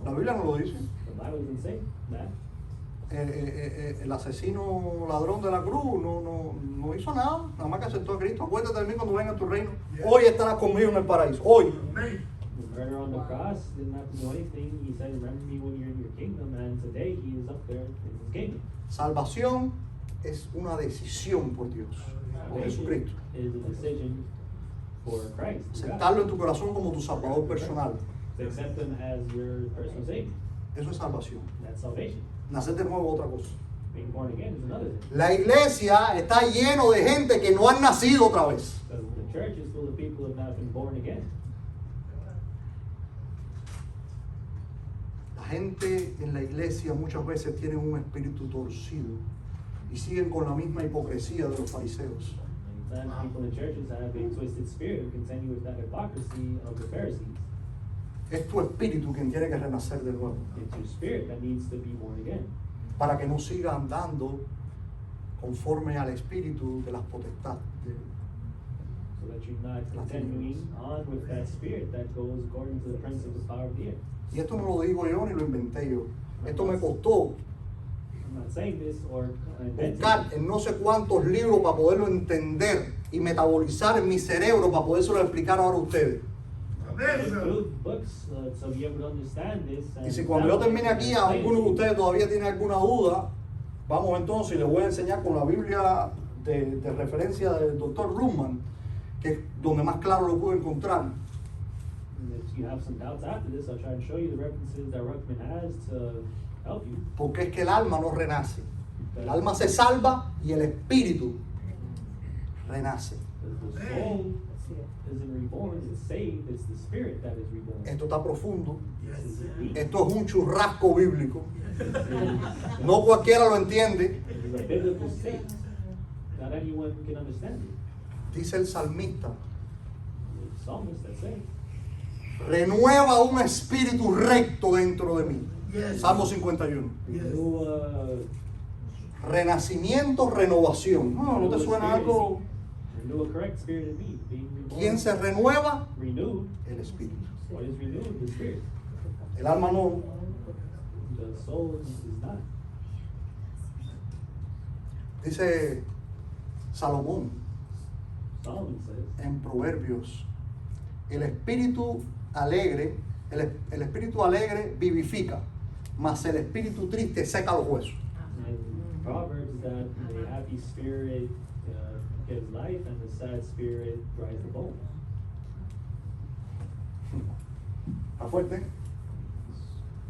La Biblia no lo dice. The Bible doesn't say that. El asesino ladrón de la cruz no hizo nada, nada más que aceptó a Cristo. Acuérdate de mí cuando venga a tu reino. Hoy estarás conmigo en el paraíso. Hoy. Amen. The murderer on the cross didn't have to do anything. He said, remember me when you're in your kingdom, and today he is up there in his kingdom. Salvación es una decisión por Dios, por Jesucristo. Is a decision for Christ. for God. Aceptarlo en tu corazón como tu salvador personal. To accept him as your personal savior. Eso es salvación. That's salvation. Nacer de nuevo es otra cosa. Being born again is another thing. La iglesia está lleno de gente que no han nacido otra vez. Because the church is full of people who have not been born again. La gente en la iglesia muchas veces tiene un espíritu torcido y siguen con la misma hipocresía de los fariseos. Many times people in churches have a twisted spirit who continue with that hypocrisy of the Pharisees. Es tu espíritu quien tiene que renacer de nuevo It's your spirit that needs to be born again. para que no siga andando conforme al espíritu de las potestades. So that you're not continuing on with that spirit that goes according to the prince of the power of the air. Y esto no lo digo yo ni lo inventé yo. Esto me costó I'm not saying this or inventing buscar it. en no sé cuántos libros para poderlo entender y metabolizar en mi cerebro para podérselo explicar ahora a ustedes. Amen, sir. Good books to be able to understand this. Y si cuando yo termine aquí, a alguno de ustedes todavía tiene alguna duda, vamos entonces y les voy a enseñar con la Biblia de referencia del Dr. Ruhlman, que es donde más claro lo pude encontrar. And if you have some doubts after this, I'll try and show you the references that Ruckman has to help you. Porque es que el alma no renace. El alma se salva y el espíritu renace. Because the soul isn't reborn, it's saved, it's the spirit that is reborn. Esto está profundo. This is deep. Esto es un churrasco bíblico. This is No cualquiera lo entiende. a biblical state. Not anyone can understand it. Dice el salmista, The psalmist that says, renueva un espíritu recto dentro de mí. Yes. Salmo 51. Yes. renew, Renacimiento, renovación. No te suena algo. renew a correct spirit in me. Being reborn. ¿Quién se renueva? Renewed. El espíritu. What is renewed? The spirit. El alma no. The soul is not. Dice Salomón Solomon says, en Proverbios, el espíritu alegre, el espíritu alegre vivifica, mas el espíritu triste seca los huesos. in Proverbs that the happy spirit gives life, and the sad spirit dries the bones. ¿Está fuerte?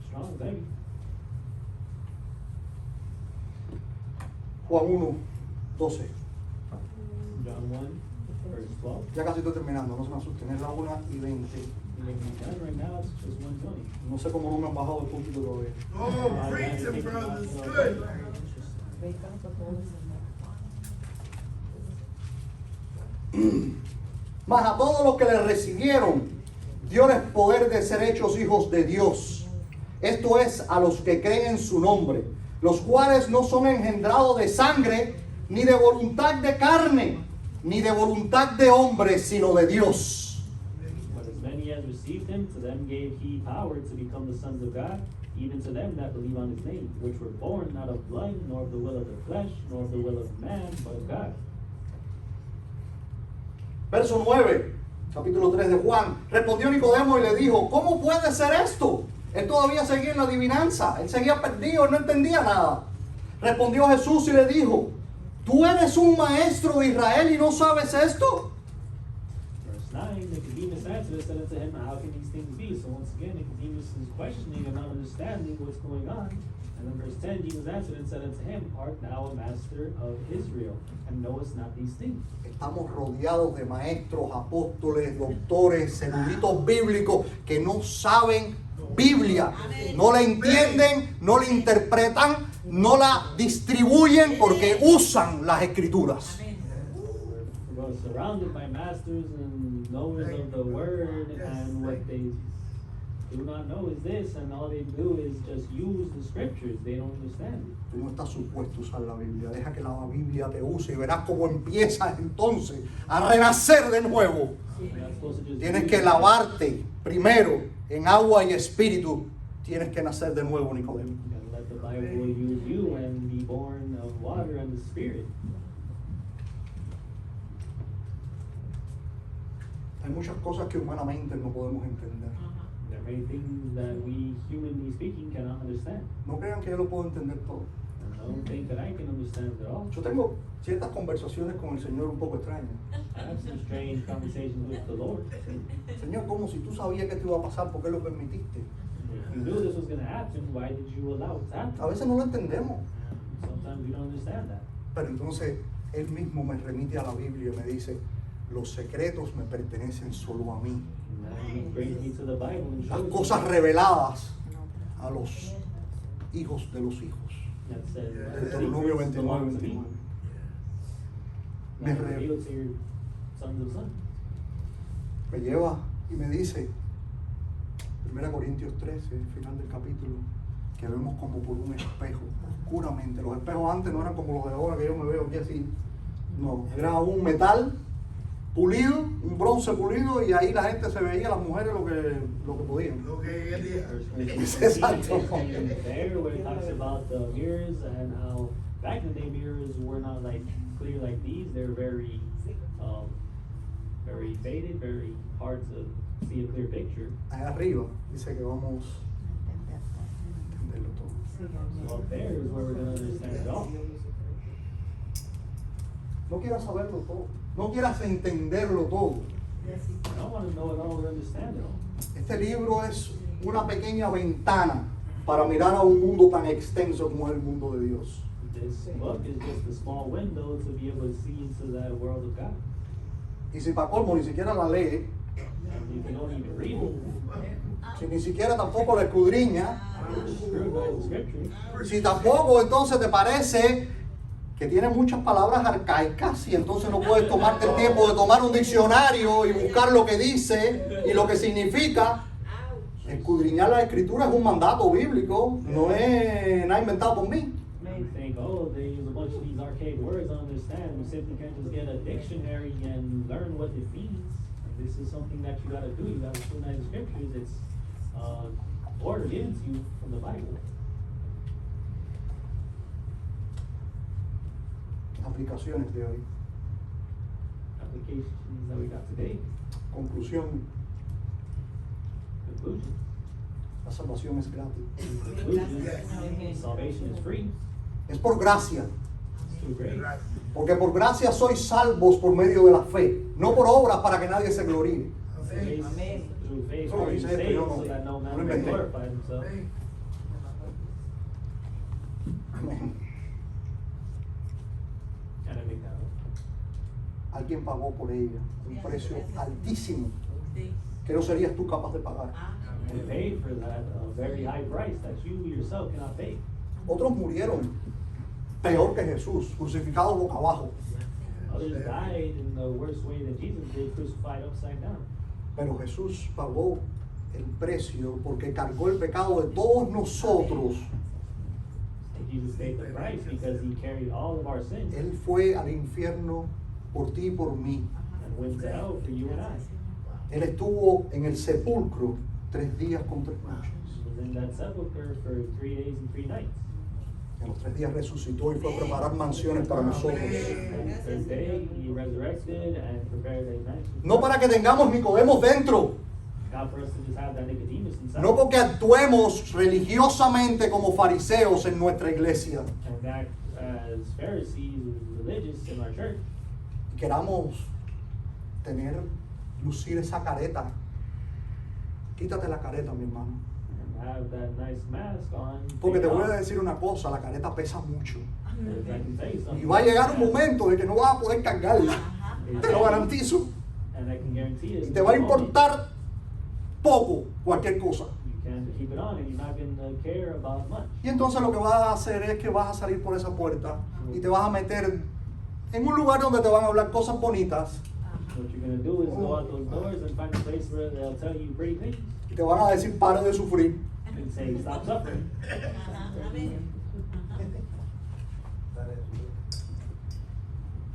Strong, baby. Juan 1, 12. John 1, verse 12. Ya casi estoy terminando, no se me asusten, es la 1:20. Right now, it's just 1:20. No sé cómo no me han bajado el púlpito todavía. Oh, preaching, brothers, good. Mas a todos los que le recibieron, dioles poder de ser hechos hijos de Dios. Esto es, a los que creen en su nombre, los cuales no son engendrados de sangre, ni de voluntad de carne, ni de voluntad de hombre, sino de Dios. But as many as received him, to them gave he power to become the sons of God, even to them that believe on his name, which were born not of blood, nor of the will of the flesh, nor of the will of man, but of God. Verso 9, capítulo 3 de Juan. Respondió Nicodemo y le dijo, ¿cómo puede ser esto? Él todavía seguía en la adivinanza, él seguía perdido, él no entendía nada. Respondió Jesús y le dijo, ¿tú eres un maestro de Israel y no sabes esto? Verse 9, Nicodemus answered and said unto him, how can these things be? So once again, Nicodemus is questioning and not understanding what's going on. And then verse 10, Jesus answered and said unto him, art thou a master of Israel, and knowest not these things? Estamos rodeados de maestros, apóstoles, doctores, eruditos bíblicos que no saben Biblia, no la entienden, no la interpretan, no la distribuyen porque usan las escrituras. We're surrounded by masters and knowers of the word, and what they do not know is this, and all they do is just use the scriptures. They don't understand it. Tú no estás supuesto a usar la Biblia, deja que la Biblia te use y verás cómo empiezas entonces a renacer de nuevo. You're not supposed to just Tienes use que it. lavarte primero en agua y espíritu. Tienes que nacer de nuevo, Nicodemo. You gotta let the Bible use you and be born of water and the Spirit. Hay muchas cosas que humanamente no podemos entender. There are many things that we, humanly speaking, cannot understand. No crean que yo lo puedo entender todo. And I don't think that I can understand it all. Yo tengo ciertas conversaciones con el Señor un poco extrañas. I have some strange conversations with the Lord. Señor, como si tú sabías que esto iba a pasar, ¿por qué lo permitiste? If you knew this was going to happen, why did you allow it to happen? A veces no lo entendemos. Sometimes we don't understand that. Pero entonces Él mismo me remite a la Biblia y me dice, los secretos me pertenecen solo a mí. And then he brings me to the Bible and Las shows me cosas reveladas a los hijos de los hijos. that says, Deuteronomio 29, 29. Me, That re- revealed to your sons of sons. me lleva y me dice, 1 Corintios 13, el final del capítulo, que vemos como por un espejo, oscuramente. Los espejos antes no eran como los de ahora, que yo me veo aquí así. No, era un metal pulido, un bronce pulido, y ahí la gente se veía, las mujeres, lo que podían. Okay, India. Exacto. There where it talks about the mirrors and how back in the day mirrors were not like clear like these. They're very very faded, very hard to see a clear picture. Ahí arriba dice que vamos a entenderlo todo. So up there is where we're gonna understand it all. No quieras saberlo todo, no quieras entenderlo todo. I don't want to know it all or understand it all. Este libro es una pequeña ventana para mirar a un mundo tan extenso como es el mundo de Dios. This book is just a small window to be able to see into that world of God. Y si para colmo ni siquiera la lee, And if you don't even read it, si ni siquiera tampoco la escudriña, scrutinize the scriptures, si tampoco entonces te parece que tiene muchas palabras arcaicas y entonces no puedes tomarte el tiempo de tomar un diccionario y buscar lo que dice y lo que significa. Escudriñar la escritura es un mandato bíblico, no es nada inventado por mí. may think, oh, they use a bunch of these archaic words. I understand. You simply can't just get a dictionary and learn what it means. And this is something that you got to do. You got to scrutinize the scriptures. It's order given to you from the Bible. Aplicaciones de hoy. Applications that we got today. Conclusión, Conclusion. la salvación es gratis. Conclusion. Salvation is free. Es por gracia. It's through grace. Gracias. Porque por gracia sois salvos por medio de la fe, no por obras para que nadie se gloríe. Grace, Amén. through faith Eso lo are you dice esto, saved, yo no- so that no no man lo may inventé. glorify himself. Amén. Amén. And I make that up. Alguien pagó por ella un precio altísimo Sí. que no serías tú capaz de pagar. Ah, And paid for that a very high price that you yourself cannot pay. Otros murieron peor que Jesús, crucificados boca abajo. Others died in the worst way that Jesus did, crucified upside down. Pero Jesús pagó el precio porque cargó el pecado de todos nosotros. And Jesus paid the price because he carried all of our sins Él fue al infierno por ti y por mí. and went to hell for you and I. Él estuvo en el sepulcro 3 días con 3 noches. He was in that sepulcher for 3 days and 3 nights. En los 3 días resucitó y fue a preparar mansiones para nosotros. And the third day he resurrected and prepared a mansion. No para que tengamos Nicodemos dentro, Not for us to just have that Nicodemus inside. no porque actuemos religiosamente como fariseos en nuestra iglesia And act as Pharisees or religious in our church. y queramos lucir esa careta. Quítate la careta, mi hermano. And have that nice mask on. Porque te take voy it a off. decir una cosa, la careta pesa mucho. Because I can tell you Y something. va a llegar un momento de que no vas a poder cargarla. Te lo garantizo. And I can guarantee you. Y te va a importar poco cualquier cosa. You can keep it on and you're not going to care about much. Y entonces lo que vas a hacer es que vas a salir por esa puerta y te vas a meter en un lugar donde te van a hablar cosas bonitas What you're going to do is go out those doors and find a place where they'll tell you pretty things y te van a decir pare de sufrir. and say stop suffering. ajá, amén.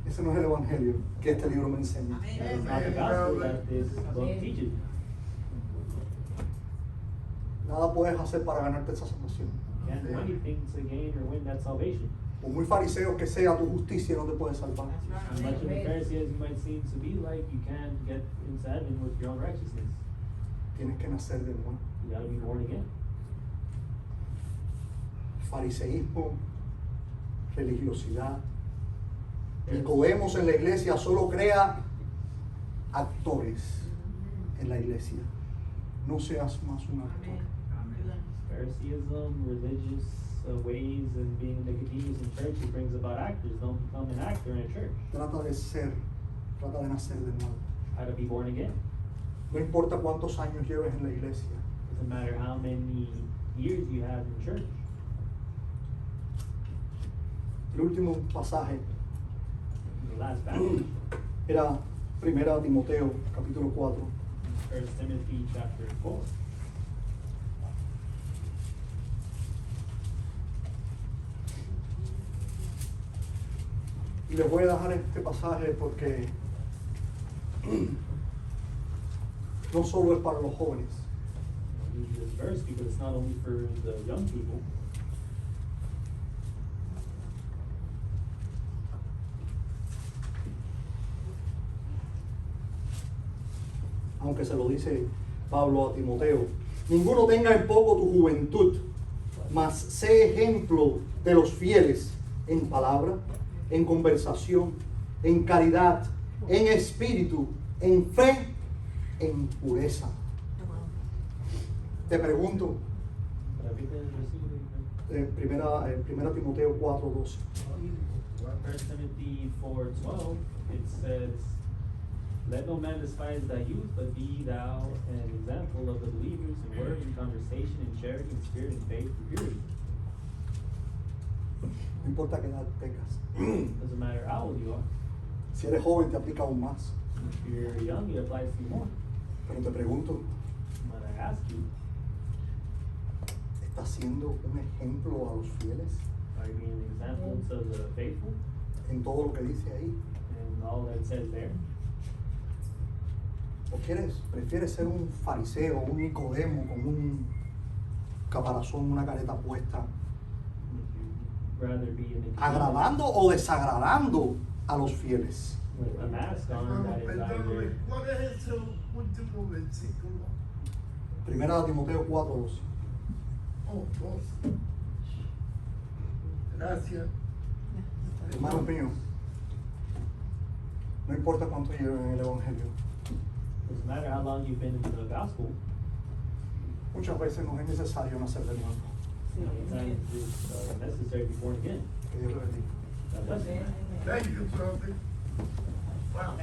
Ese no es el evangelio que este libro me enseña. That is not the gospel that this book teaches. Nada puedes hacer para ganarte esa salvación. You can't do anything to gain or win that salvation. Por muy fariseo que sea, tu justicia no te puede salvar. As much of a Pharisee as you might seem to be like, you can't get into heaven with your own righteousness. Tienes que nacer de nuevo. You got to be born again. Fariseísmo, religiosidad. Nicodemos en la iglesia solo crea actores en la iglesia. No seas más un actor. Phariseeism, religious ways, and being Nicodemus in church, it brings about actors. Don't become an actor in a church. Trata de nacer de nuevo. How to be born again. No importa cuántos años lleves en la iglesia. Doesn't matter how many years you have in church. El último pasaje The last passage, era 1 Timoteo capítulo 4. 1 Timothy chapter 4. Y les voy a dejar este pasaje porque no solo es para los jóvenes, I use this verse because it's not only for the young people. aunque se lo dice Pablo a Timoteo. Ninguno tenga en poco tu juventud, mas sé ejemplo de los fieles en palabra, en conversación, en caridad, en espíritu, en fe, en pureza. Te pregunto, primera Timoteo 4:12. 1 Timothy 4:12, it says, let no man despise thy youth, but be thou an example of the believers in word and conversation, in charity, in spirit, in faith, in purity. No importa qué edad tengas. Doesn't matter how old you are. Si eres joven te aplica aún más. If you're young, it applies to you more. Pero te pregunto, But I ask you, ¿estás siendo un ejemplo a los fieles are you being an example to the faithful en todo lo que dice ahí? and all that it says there? ¿O prefieres ser un fariseo, un Nicodemo con un caparazón, una careta puesta, Would you rather be an agradando o desagradando a los fieles? with a mask on that is Perdóname, either ¿cuál es ese último versículo? Primera de Timoteo 4:12. Oh, 2. Gracias. Hermanos míos, no importa cuánto lleven en el Evangelio, Doesn't matter how long you've been in the gospel, muchas veces nos es necesario nacer de nuevo. sometimes it's necessary to be born again. Que Dios lo bendiga. God bless you. Thank you, brother. Wow.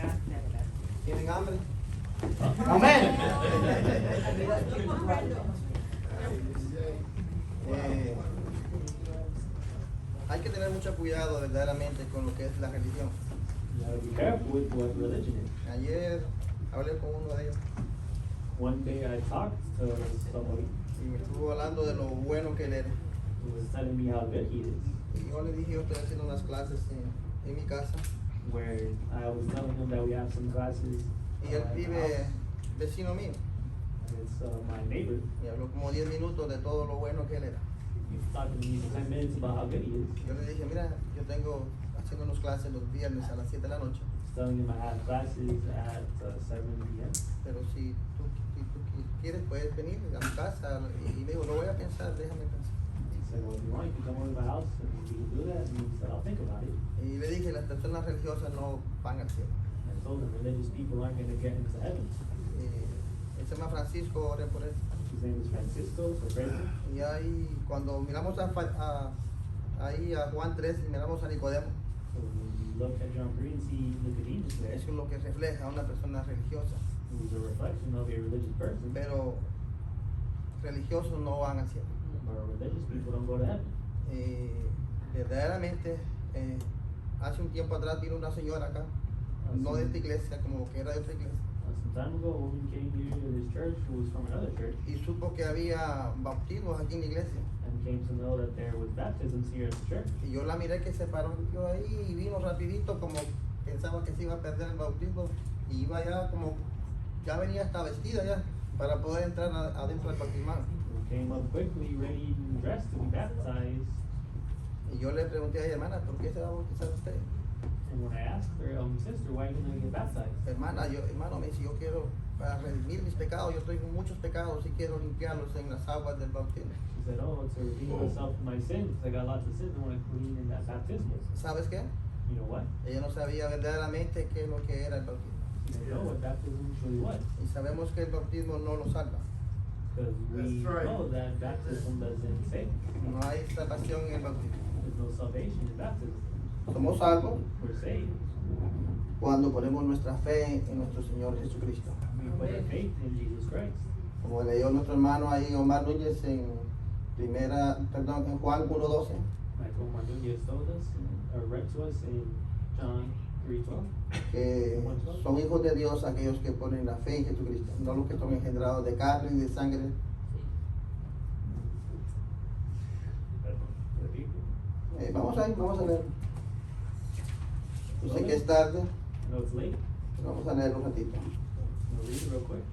¿Tienen hambre? Amén. Hay que tener mucho cuidado verdaderamente con lo que es la religión. You gotta be careful with what religion is. Ayer hablé con uno de ellos One day I talked to somebody y me estuvo hablando de lo bueno que él era. who was telling me how good he is. Y yo le dije, yo estoy haciendo unas clases en mi casa Where I was telling him that we have some classes. y él at the vive house, vecino mío. and it's my neighbor. Y habló como 10 minutos de todo lo bueno que él era. He's talking to me for 10 minutes about how good he is. Yo le dije, mira, yo tengo haciendo unas clases los viernes a las 7 de la noche, He's telling him I have classes at 7 p.m. pero si tú quieres puedes venir a mi casa. Y me dijo, lo voy a pensar, déjame pensar. He said, well, if you want, you can come over to my house and we can do that. And he said, I'll think about it. Y le dije, las personas religiosas no van al cielo. And I told him religious people aren't going to get into heaven. Él se llama Francisco, oré por él. His name is Francisco, so pray for him. Y ahí, cuando miramos ahí a Juan 3 y miramos a Nicodemo, So when you look at John 3 and see Nicodemus there, eso es lo que refleja a una persona religiosa. who's a reflection of a religious person. Pero religiosos no van al cielo. But religious people don't go to heaven. Verdaderamente, hace un tiempo atrás vino una señora acá, no de esta iglesia, como que era de otra iglesia, Some time ago, a woman came here to this church who was from another church y supo que había bautismos aquí en la iglesia. and came to know that there was baptisms here at the church. Y yo la miré que se paró yo ahí y vino rapidito, como pensaba que se iba a perder el bautismo, y iba ya como, ya venía hasta vestida ya, para poder entrar adentro del bautismal. We came up quickly, ready and dressed to be baptized. Y yo le pregunté a ella, hermana, ¿por qué se va a bautizar usted? And when I asked her, sister, why are you going to get baptized? Hermano, me dice, yo quiero, para redimir mis pecados, yo tengo muchos pecados y quiero limpiarlos en las aguas del bautismo. She said, oh, to redeem myself from my sins. I got lots of sins. I want to clean in that baptismal. ¿Sabes qué? You know what? Ella no sabía verdaderamente qué es lo que era el bautismo. She didn't know what baptism truly was. Y sabemos que el bautismo no lo salva. Because we That's right. know that baptism doesn't save. No hay salvación en el bautismo. There's no salvation in baptism. Somos salvos We're saved. cuando ponemos nuestra fe en nuestro Señor Jesucristo. We put our faith in Jesus Christ. Como leyó nuestro hermano ahí, Omar Núñez, en Juan 1:12, Michael Marnunez told us, read to us in John 3:12. que son hijos de Dios aquellos que ponen la fe en Jesucristo, no los que son engendrados de carne y de sangre. The people. Vamos a leer. Yo sé que es tarde, I know it's late. pero vamos a leer un ratito. We'll read it real quick.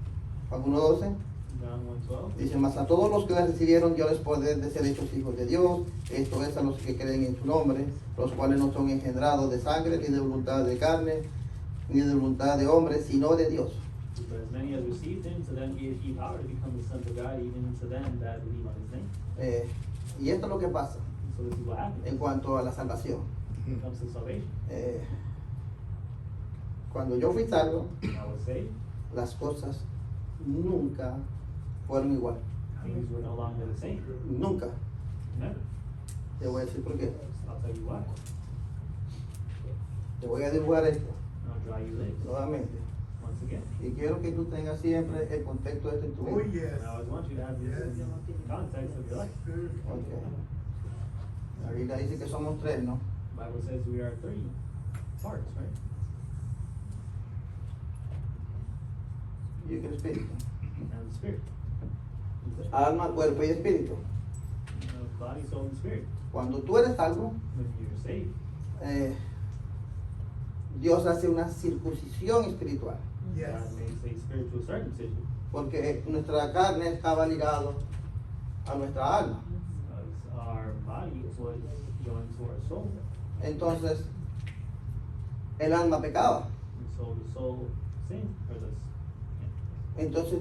Juan 1:12. John 1:12. Dice, mas a todos los que la recibieron dio les poder de ser hechos hijos de Dios, esto es a los que creen en su nombre, los cuales no son engendrados de sangre, ni de voluntad de carne, ni de voluntad de hombre, sino de Dios. But as many as received him, to them gave he power to become the sons of God, even to them that believe on his name. Y esto es lo que pasa So this is what happens en cuanto a la salvación. when it comes to salvation. Cuando yo fui salvo, When I was saved, las cosas nunca fueron igual. things were no longer the same. Nunca. Never. Te voy a decir por qué. I'll tell you why. Te voy a dibujar esto I'll draw you this nuevamente. once again. Y quiero que tú tengas siempre el contexto de esto en tu Oh, vida. yes. And I always want you to have this in the context of your life. Good. Okay. La Biblia dice que somos tres, ¿no? The Bible says we are 3 parts, right? Y el espíritu. And the spirit. Alma, cuerpo y espíritu. Body, soul, and spirit. Cuando tú eres salvo, When you're saved, Dios hace una circuncisión espiritual. Yes. God makes a spiritual circumcision. Porque nuestra carne estaba ligado a nuestra alma. Because our body was joined to our soul. Entonces, el alma pecaba. And so the soul sinned for this. Entonces,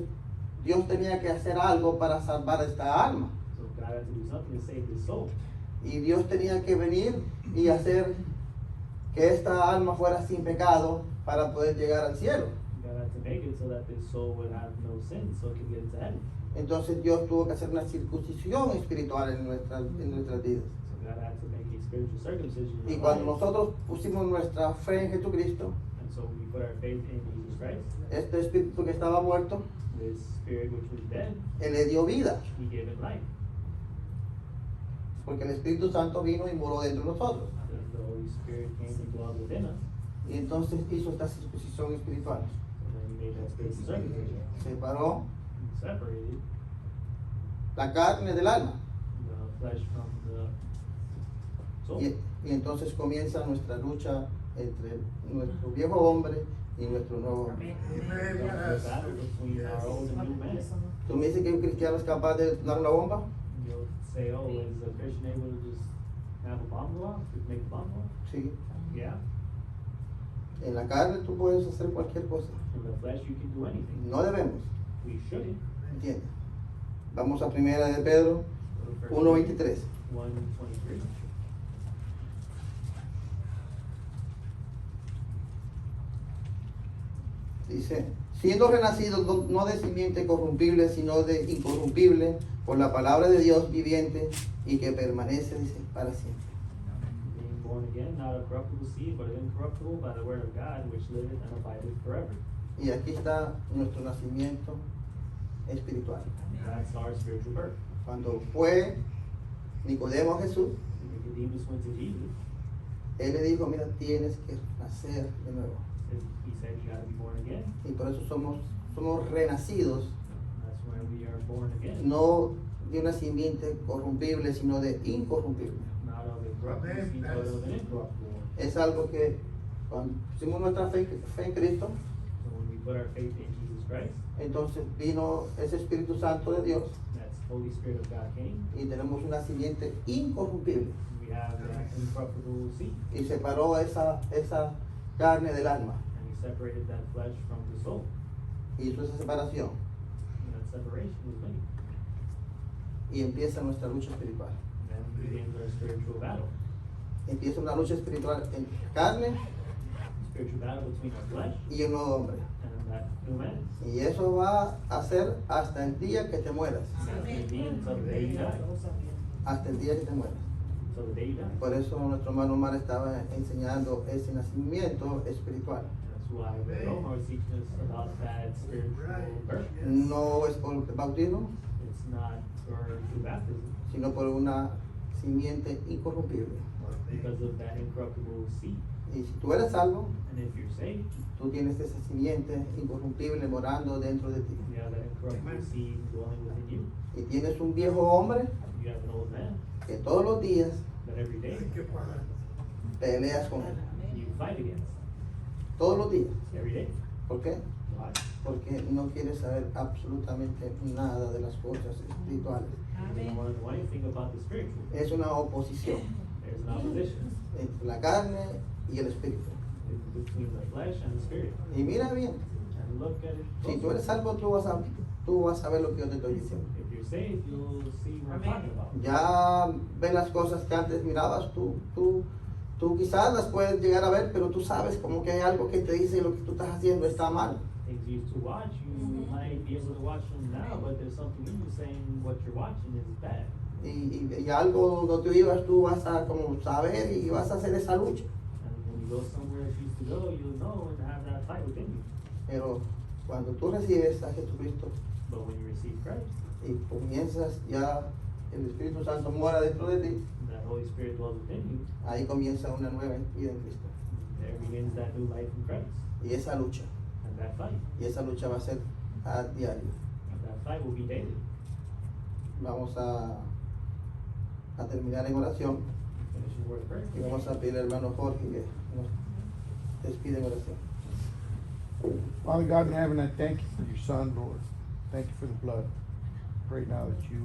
Dios tenía que hacer algo para salvar esta alma. So God had to do something to save his soul. Y Dios tenía que venir y hacer que esta alma fuera sin pecado para poder llegar al cielo. God had to make it so that this soul would have no sin, so it could get into heaven. Entonces Dios tuvo que hacer una circuncisión espiritual en nuestras vidas. So God had to make a spiritual circumcision Y in our cuando lives. nosotros pusimos nuestra fe en Jesucristo, And so we put our faith in Jesus Christ, este espíritu que estaba muerto, this spirit which was dead, Él le dio vida, he gave it life. porque el Espíritu Santo vino y moró dentro de nosotros. Because the Holy Spirit came and dwelled within us. Y entonces hizo esta circuncisión espiritual. And then he made that spiritual circumcision. Separó He separated la carne del alma. the flesh from the soul. Y entonces comienza nuestra lucha entre nuestro viejo hombre y nuestro nuevo hombre. Amen, The yes. battle between our old and new man. Tú me dices que un cristiano es capaz de dar una bomba. You'll say, oh, is a Christian able to just have a bomb go off? Just make a bomb go off? Sí. Yeah. En la carne tú puedes hacer cualquier cosa. In the flesh you can do anything. No debemos. We shouldn't. ¿Entiendes? Vamos a primera de Pedro Go to 1:23. 1:23. Dice, siendo renacidos no de simiente corrumpible, sino de incorrumpible, por la palabra de Dios viviente y que permanece, dice, para siempre. Being born again, not of corruptible seed, but of incorruptible by the word of God, which liveth and abideth forever. Y aquí está nuestro nacimiento espiritual. That's our spiritual birth. Cuando fue Nicodemo a Jesús, Nicodemus went to Jesus, él le dijo, mira, tienes que nacer de nuevo. and he said, you gotta be born again. Y por eso somos renacidos, That's when we are born again. no de una simiente corrumpible, sino de incorrumpible. Not of a corruptible seed, but of an incorruptible one. Es algo que cuando pusimos nuestra fe en Cristo, So when we put our faith in Jesus Christ, entonces vino ese Espíritu Santo de Dios that's Holy Spirit of God came, y tenemos una simiente incorrumpible we have that incorruptible seed, y separó esa carne del alma. and he separated that flesh from the soul. Hizo esa separación And that separation was made. y empieza nuestra lucha espiritual. And then begins our spiritual battle. Empieza una lucha espiritual entre carne Spiritual battle between our flesh y el nuevo hombre. and that new man. Y eso va a ser hasta el día que te mueras. That's gonna be until the day you die. Hasta el día que te mueras. Until the day you die. Por eso nuestro hermano Omar estaba enseñando ese nacimiento espiritual. That's why the Omar is teaching us about that spiritual birth. No es por el bautismo, It's not for through baptism, sino por una simiente incorruptible. because of that incorruptible seed. Y si tú eres salvo, And if you're saved, tú tienes esa simiente incorruptible morando dentro de ti. you have that incorruptible seed dwelling within you. Y tienes un viejo hombre You have an old man que todos los días that every day Thank you, Father. peleas con él. you fight against. Todos los días. Every day. ¿Por qué? Why? Porque no quieres saber absolutamente nada de las cosas espirituales. You don't want to know anything about the spiritual. Es una oposición There's an opposition entre la carne y el espíritu. between the flesh and the spirit. Y mira bien, And look at it. si tú closely. eres salvo, tú vas a ver lo que yo te estoy diciendo. If you're saved, you'll see what I'm talking about. Ya ves las cosas que antes mirabas, tú quizás las puedes llegar a ver, pero tú sabes como que hay algo que te dice lo que tú estás haciendo está mal. Things you used to watch, you might be able to watch them now, but there's something in you saying what you're watching is bad. Y algo donde tú ibas, tú vas a como saber y vas a hacer esa lucha. And when you go somewhere that you used to go, you'll know and have that fight within you. Pero cuando tú recibes a Jesucristo But when you receive Christ, y comienzas ya, el Espíritu Santo mora dentro de ti, that Holy Spirit dwells within you, ahí comienza una nueva vida en Cristo. there begins that new life in Christ. Y esa lucha, And that fight va a ser a diario. and that fight will be daily. Vamos a terminar en oración Finish your word prayer. y vamos a pedir al hermano Jorge que nos despide en oración. Father God in heaven, I thank you for your son, Lord. Thank you for the blood. Pray now that you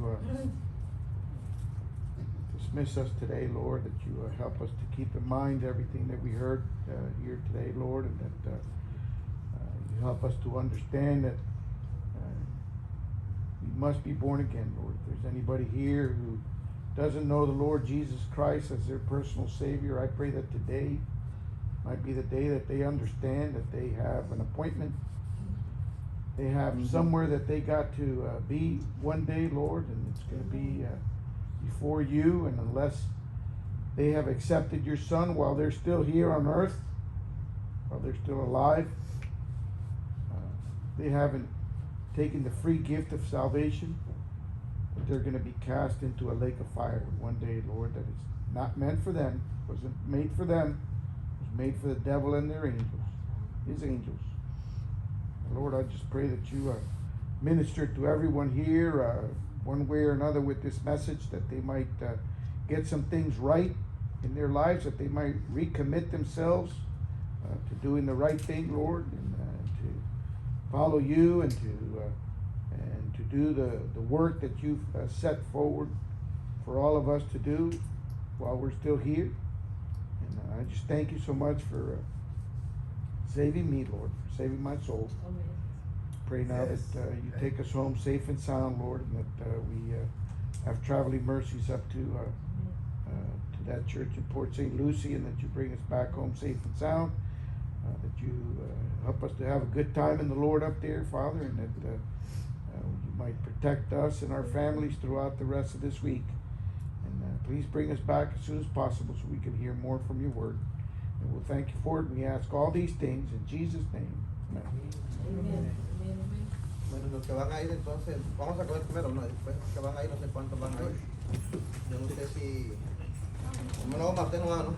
dismiss us today, Lord, that you help us to keep in mind everything that we heard here today, Lord, and that you help us to understand that we must be born again, Lord. If there's anybody here who doesn't know the Lord Jesus Christ as their personal Savior, I pray that today might be the day that they understand that they have an appointment. They have somewhere that they got to be one day, Lord, and it's going to be before you. And unless they have accepted your Son while they're still here on earth, while they're still alive, they haven't taken the free gift of salvation, but they're going to be cast into a lake of fire one day, Lord, that is not meant for them, wasn't made for them, it was made for the devil and their angels, his angels. Lord, I just pray that you minister to everyone here one way or another with this message, that they might get some things right in their lives, that they might recommit themselves to doing the right thing, Lord, and to follow you and to do the work that you've set forward for all of us to do while we're still here. And I just thank you so much for saving me, Lord, for saving my soul. Pray now Yes. that you take us home safe and sound, Lord, and that we have traveling mercies up to that church in Port St. Lucie, and that you bring us back home safe and sound, that you help us to have a good time in the Lord up there, Father, and that you might protect us and our families throughout the rest of this week. And please bring us back as soon as possible so we can hear more from your word. And we'll thank you for it. We ask all these things in Jesus' name. Amen. Amen. Bueno, los que van a ir entonces, vamos a comer primero, ¿no? Después los que van a ir, no sé cuántos van a ir. Yo no sé si... No, Martín no va, ¿no?